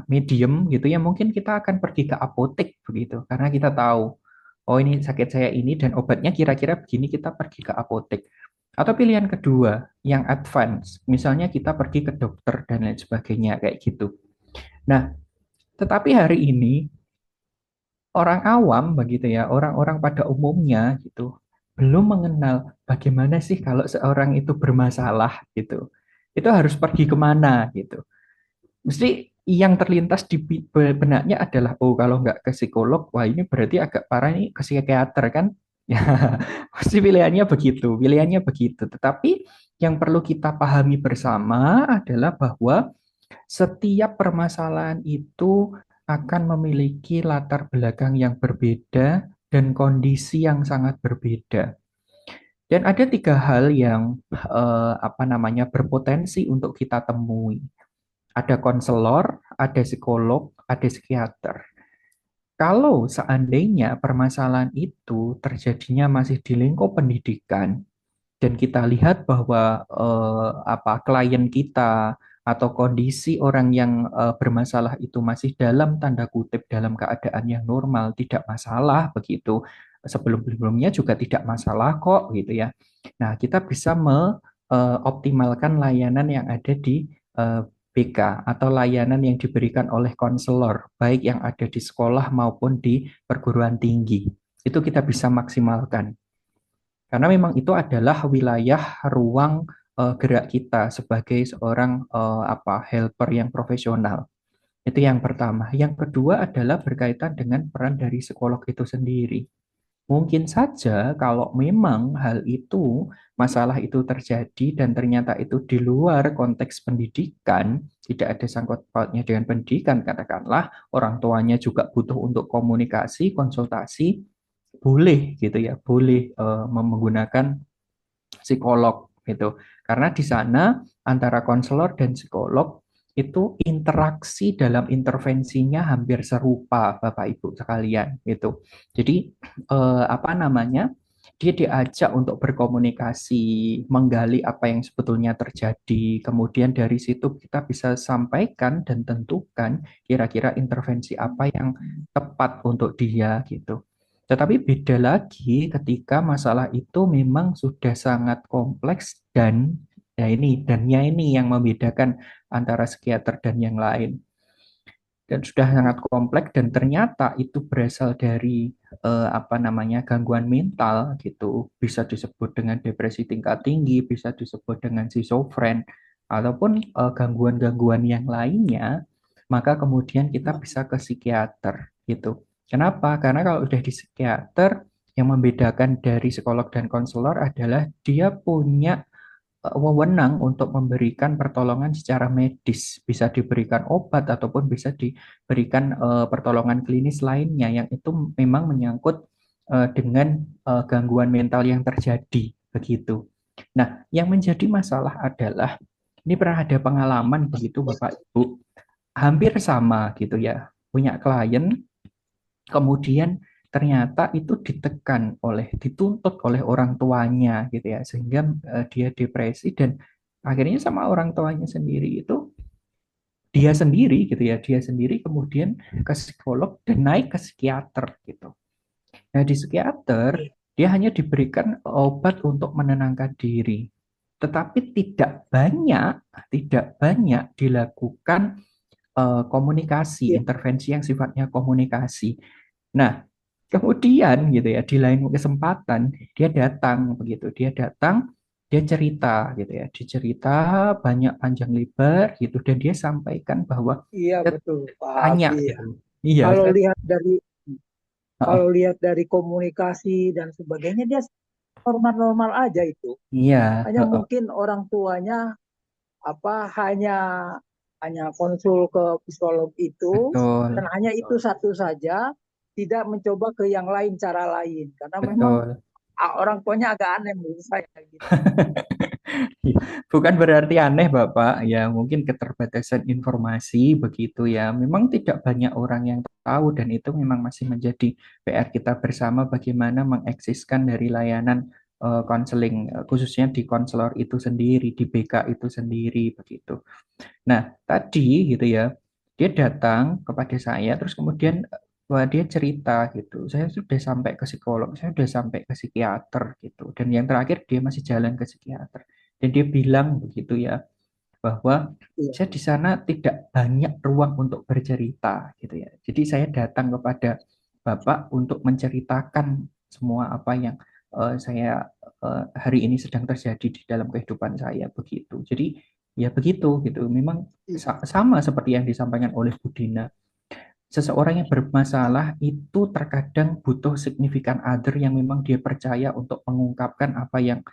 B: medium gitu ya, mungkin kita akan pergi ke apotek begitu, karena kita tahu, oh ini sakit saya ini dan obatnya kira-kira begini, kita pergi ke apotek. Atau pilihan kedua, yang advance, misalnya kita pergi ke dokter dan lain sebagainya kayak gitu. Nah, tetapi hari ini orang awam begitu ya, orang-orang pada umumnya gitu, belum mengenal bagaimana sih kalau seorang itu bermasalah gitu. Itu harus pergi kemana gitu. Mesti yang terlintas di benaknya adalah, oh kalau nggak ke psikolog, wah ini berarti agak parah nih ke psikiater kan. Ya, pasti pilihannya begitu. Tetapi yang perlu kita pahami bersama adalah bahwa setiap permasalahan itu akan memiliki latar belakang yang berbeda dan kondisi yang sangat berbeda. Dan ada tiga hal yang berpotensi untuk kita temui. Ada konselor, ada psikolog, ada psikiater. Kalau seandainya permasalahan itu terjadinya masih di lingkup pendidikan, dan kita lihat bahwa klien kita atau kondisi orang yang bermasalah itu masih dalam tanda kutip dalam keadaan yang normal, tidak masalah begitu. Sebelum-sebelumnya juga tidak masalah kok gitu ya. Nah, kita bisa mengoptimalkan layanan yang ada di BK atau layanan yang diberikan oleh konselor, baik yang ada di sekolah maupun di perguruan tinggi. Itu kita bisa maksimalkan. Karena memang itu adalah wilayah ruang gerak kita sebagai seorang helper yang profesional. Itu yang pertama. Yang kedua adalah berkaitan dengan peran dari psikolog itu sendiri. Mungkin saja kalau memang hal itu, masalah itu terjadi dan ternyata itu di luar konteks pendidikan, tidak ada sangkut pautnya dengan pendidikan, katakanlah orang tuanya juga butuh untuk komunikasi, konsultasi, boleh gitu ya, boleh menggunakan psikolog gitu. Karena di sana antara konselor dan psikolog itu interaksi dalam intervensinya hampir serupa Bapak Ibu sekalian gitu. Jadi apa namanya? Dia diajak untuk berkomunikasi, menggali apa yang sebetulnya terjadi. Kemudian dari situ kita bisa sampaikan dan tentukan kira-kira intervensi apa yang tepat untuk dia gitu. Tetapi beda lagi ketika masalah itu memang sudah sangat kompleks dan ya ini yang membedakan antara psikiater dan yang lain. Dan sudah sangat kompleks dan ternyata itu berasal dari gangguan mental gitu. Bisa disebut dengan depresi tingkat tinggi, bisa disebut dengan schizofren ataupun gangguan-gangguan yang lainnya, maka kemudian kita bisa ke psikiater gitu. Kenapa? Karena kalau udah di psikiater, yang membedakan dari psikolog dan konselor adalah dia punya wewenang untuk memberikan pertolongan secara medis, bisa diberikan obat ataupun bisa diberikan pertolongan klinis lainnya yang itu memang menyangkut dengan gangguan mental yang terjadi begitu. Nah, yang menjadi masalah adalah ini pernah ada pengalaman begitu Bapak Ibu, hampir sama gitu ya, punya klien kemudian ternyata itu dituntut oleh orang tuanya gitu ya, sehingga dia depresi dan akhirnya sama orang tuanya sendiri itu dia sendiri kemudian ke psikolog dan naik ke psikiater gitu. Nah di psikiater dia hanya diberikan obat untuk menenangkan diri, tetapi tidak banyak dilakukan komunikasi, intervensi yang sifatnya komunikasi. Nah, kemudian gitu ya, di lain kesempatan dia datang begitu, dia cerita gitu ya, dicerita banyak panjang lebar gitu dan dia sampaikan bahwa
G: Iya
B: saya
G: betul Pak
B: tanya
G: Abi.
B: gitu. Iya,
G: Kalau
B: saya,
G: lihat dari
B: oh,
G: kalau lihat dari komunikasi dan sebagainya dia normal-normal aja itu.
B: iya,
G: Hanya mungkin orang tuanya hanya hanya konsul ke psikolog itu dan
B: betul,
G: hanya itu satu saja, tidak mencoba ke yang lain cara lain karena memang
B: betul.
G: orang tuanya agak aneh menurut saya gitu.
B: Bukan berarti aneh, Bapak. Ya, mungkin keterbatasan informasi begitu ya. Memang tidak banyak orang yang tahu dan itu memang masih menjadi PR kita bersama bagaimana mengeksiskan dari layanan konseling khususnya di konselor itu sendiri, di BK itu sendiri begitu. Nah, tadi gitu ya, dia datang kepada saya, terus kemudian wah, dia cerita gitu, saya sudah sampai ke psikolog, saya sudah sampai ke psikiater gitu, dan yang terakhir dia masih jalan ke psikiater, dan dia bilang begitu ya, bahwa
G: Iya.
B: saya di sana tidak banyak ruang untuk bercerita gitu ya. Jadi saya datang kepada Bapak untuk menceritakan semua apa yang saya hari ini sedang terjadi di dalam kehidupan saya begitu. Jadi ya begitu gitu. Memang sama seperti yang disampaikan oleh Bu Dina. Seseorang yang bermasalah itu terkadang butuh significant other yang memang dia percaya untuk mengungkapkan apa yang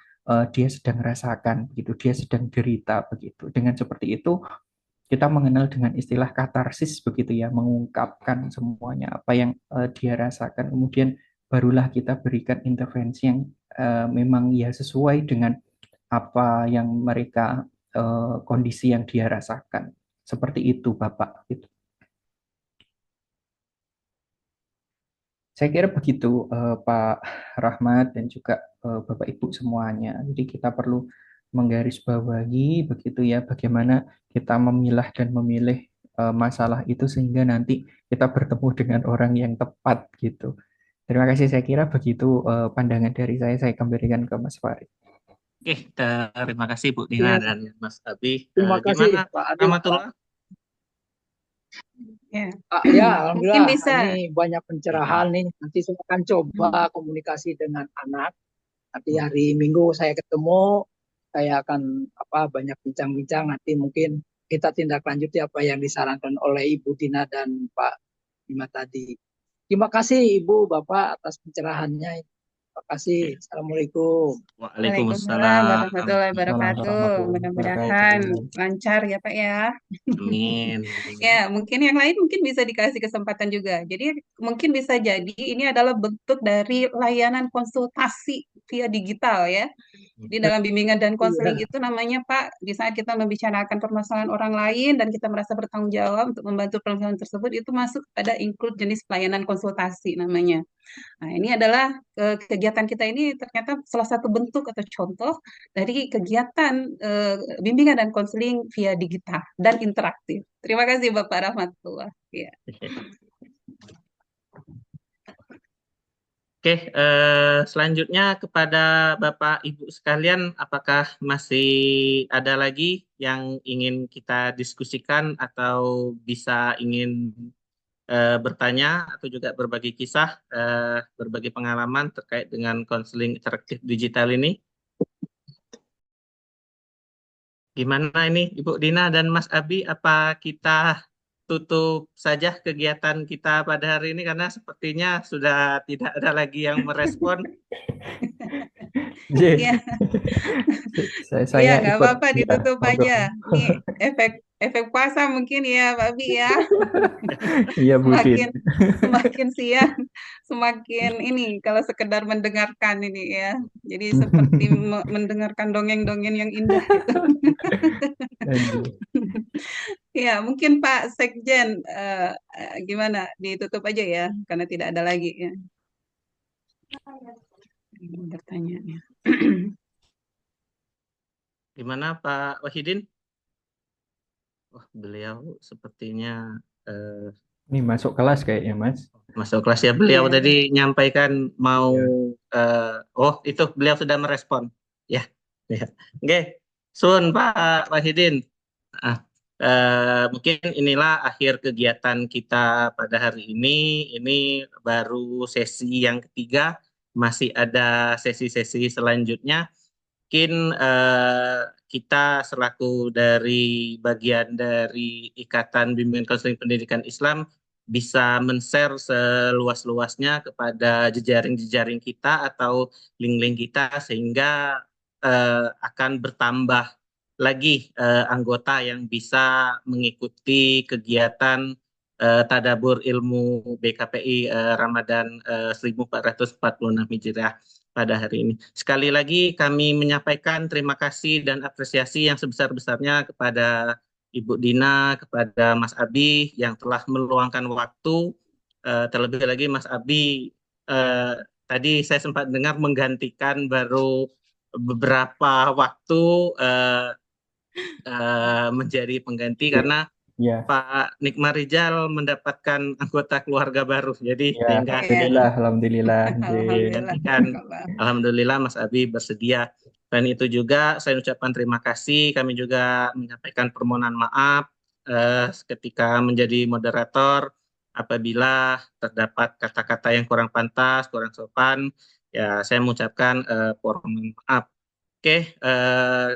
B: dia sedang rasakan begitu, dia sedang derita begitu. Dengan seperti itu kita mengenal dengan istilah katarsis begitu ya, mengungkapkan semuanya apa yang dia rasakan. Kemudian barulah kita berikan intervensi yang memang ya sesuai dengan apa yang mereka kondisi yang dia rasakan. Seperti itu Bapak gitu. Saya kira begitu Pak Rahmat dan juga Bapak Ibu semuanya. Jadi kita perlu menggarisbawahi begitu ya bagaimana kita memilah dan memilih masalah itu sehingga nanti kita bertemu dengan orang yang tepat gitu. Terima kasih, saya kira begitu pandangan dari saya kembalikan ke Mas Farid.
A: Oke, terima kasih Bu Dina
G: Iya,
A: dan Mas Abi.
G: terima kasih
A: Gimana
G: Pak Adil.
A: Rahmatullah?
C: Ya.
G: Ya,
C: Mungkin
G: alhamdulillah
C: bisa.
G: ini banyak pencerahan nih. Nanti saya akan coba komunikasi dengan anak. Nanti hari Minggu saya ketemu, saya akan banyak bincang-bincang, nanti mungkin kita tindak lanjuti apa yang disarankan oleh Ibu Dina dan Pak Bima tadi. Terima kasih Ibu, Bapak atas pencerahannya. Terima kasih. Assalamualaikum.
C: Waalaikumsalam
A: Waalaikumsalam.
C: warahmatullahi wabarakatuh.
B: warahmatullahi
C: Mudah-mudahan
B: wabarakatuh.
C: lancar ya Pak ya.
A: Amin.
C: Ya, mungkin yang lain mungkin bisa dikasih kesempatan juga. Jadi mungkin bisa jadi ini adalah bentuk dari layanan konsultasi via digital ya. Jadi dalam bimbingan dan konseling
G: Iya.
C: itu namanya Pak, di saat kita membicarakan permasalahan orang lain dan kita merasa bertanggung jawab untuk membantu permasalahan tersebut, itu masuk pada include jenis pelayanan konsultasi namanya. Nah, ini adalah kegiatan kita ini ternyata salah satu bentuk atau contoh dari kegiatan bimbingan dan konseling via digital dan interaktif. Terima kasih Bapak Rahmatullah. Ya.
A: Oke, selanjutnya kepada Bapak Ibu sekalian, apakah masih ada lagi yang ingin kita diskusikan atau bisa ingin bertanya atau juga berbagi kisah, berbagi pengalaman terkait dengan konseling interaktif digital ini? Gimana ini Ibu Dina dan Mas Abi, apa kita tutup saja kegiatan kita pada hari ini karena sepertinya sudah tidak ada lagi yang merespon.
C: Iya,
B: Saya
C: iya nggak
B: ikut
C: apa-apa
B: ya,
C: ditutup
B: monggo.
C: aja. Nih efek puasa mungkin ya Pak Bi ya.
B: Iya Bu Din.
C: Semakin siang semakin ini kalau sekedar mendengarkan ini ya. Jadi seperti mendengarkan dongeng-dongeng yang indah gitu.
B: Aduh.
C: Ya, mungkin Pak Sekjen gimana? Ditutup aja ya karena tidak ada lagi ya. Bertanya ya.
A: Gimana Pak Wahidin? Wah, beliau sepertinya
B: Ini masuk kelas kayaknya Mas.
A: masuk kelas ya. Beliau
C: Iya.
A: tadi nyampaikan mau
B: Iya.
A: oh itu beliau sudah merespon. Ya. Ya. Oke. Sun Pak Wahidin. Ah, mungkin inilah akhir kegiatan kita pada hari ini. Ini baru sesi yang ketiga. Masih ada sesi-sesi selanjutnya. Mungkin kita selaku dari bagian dari Ikatan Bimbingan Konseling Pendidikan Islam bisa men-share seluas-luasnya kepada jejaring-jejaring kita atau link-link kita sehingga akan bertambah lagi anggota yang bisa mengikuti kegiatan Tadabur Ilmu BKPI Ramadan 1446 Hijriah pada hari ini. Sekali lagi kami menyampaikan terima kasih dan apresiasi yang sebesar-besarnya kepada Ibu Dina, kepada Mas Abi yang telah meluangkan waktu. Terlebih lagi Mas Abi tadi saya sempat dengar menggantikan baru beberapa waktu menjadi pengganti karena
B: Ya.
A: Pak Nikmar Rijal mendapatkan anggota keluarga baru. Jadi
B: Ya,
A: sehingga
B: alhamdulillah.
A: gantikan. Alhamdulillah Mas Abi bersedia. Dan itu juga saya ucapkan terima kasih. Kami juga menyampaikan permohonan maaf ketika menjadi moderator apabila terdapat kata-kata yang kurang pantas, kurang sopan. Ya, saya mengucapkan permohonan maaf. Oke,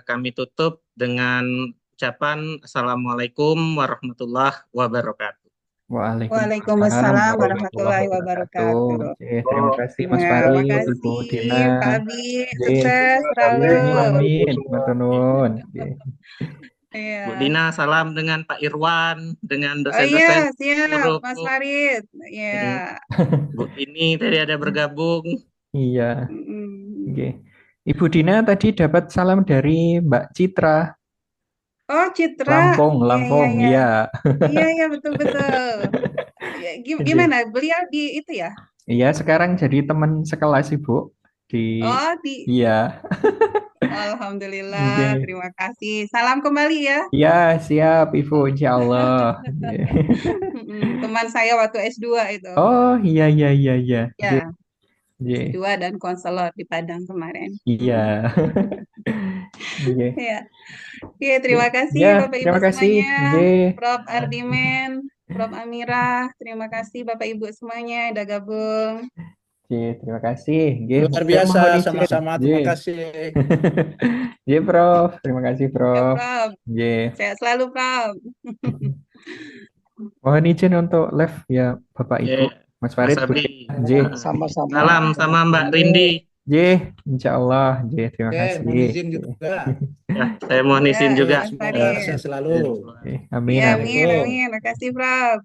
A: kami tutup dengan ucapan Assalamualaikum warahmatullahi wabarakatuh.
C: Waalaikumsalam warahmatullahi wabarakatuh.
B: Terima kasih Mas
C: Ya,
B: Fari,
C: makasih
B: Ibu Dina.
C: Pak Abi, sukses selalu.
B: Amin, matur nuwun.
C: Iya.
A: Bu Dina, salam dengan Pak Irwan, dengan
C: Oh iya,
A: dosen-dosen
C: siap
A: seluruh.
C: Mas Farid. Ya.
A: Bu ini tadi ada bergabung.
B: Iya.
C: Mm.
B: Oke. Ibu Dina tadi dapat salam dari Mbak Citra.
C: Oh, Citra.
B: Lampung,
C: iya.
B: iya.
C: Iya, betul. Ya, gimana? Beliau di itu ya?
B: Iya, sekarang jadi teman sekelas Ibu di
C: Oh,
B: Iya.
C: Alhamdulillah,
B: Oke.
C: terima kasih. Salam kembali ya.
B: Ya, siap Ibu, insya Allah.
C: Teman saya waktu S2 itu.
B: Oh, iya.
C: Ya,
B: Oke.
C: S2 dan konselor di Padang kemarin.
B: Iya. Oke.
C: Ya. Oke, terima kasih
B: Ya,
C: Bapak Ibu
B: terima kasih.
C: semuanya.
B: Oke.
C: Prof Ardimen, Prof Amira, terima kasih Bapak Ibu semuanya yang udah gabung.
B: Terima kasih. Nggih,
H: Luar
B: saya
H: biasa,
B: mohon izin.
H: sama-sama. Terima
B: Nggih.
H: kasih.
B: Nggih, Prof. Terima kasih,
C: Ya,
B: Prof.
C: Prof.
B: Nggih.
C: Sehat selalu, Prof.
B: Mohon izin untuk live ya, Bapak Ibu.
A: Ya,
B: Mas
A: Mas
B: Farid, Bu
A: Abi.
B: Tia. Nggih.
G: Sama-sama.
A: Salam sama Mbak Rindi.
B: Nggih, insya Allah. Nggih, terima
H: Oke,
B: kasih.
H: mohon izin juga.
A: Ya, saya mohon
C: Ya,
A: izin juga.
C: Mas
H: Semoga
C: Farid.
H: sehat selalu.
B: Nggih, amin,
C: Ya,
B: amin.
C: amin, amin. Terima kasih, Prof.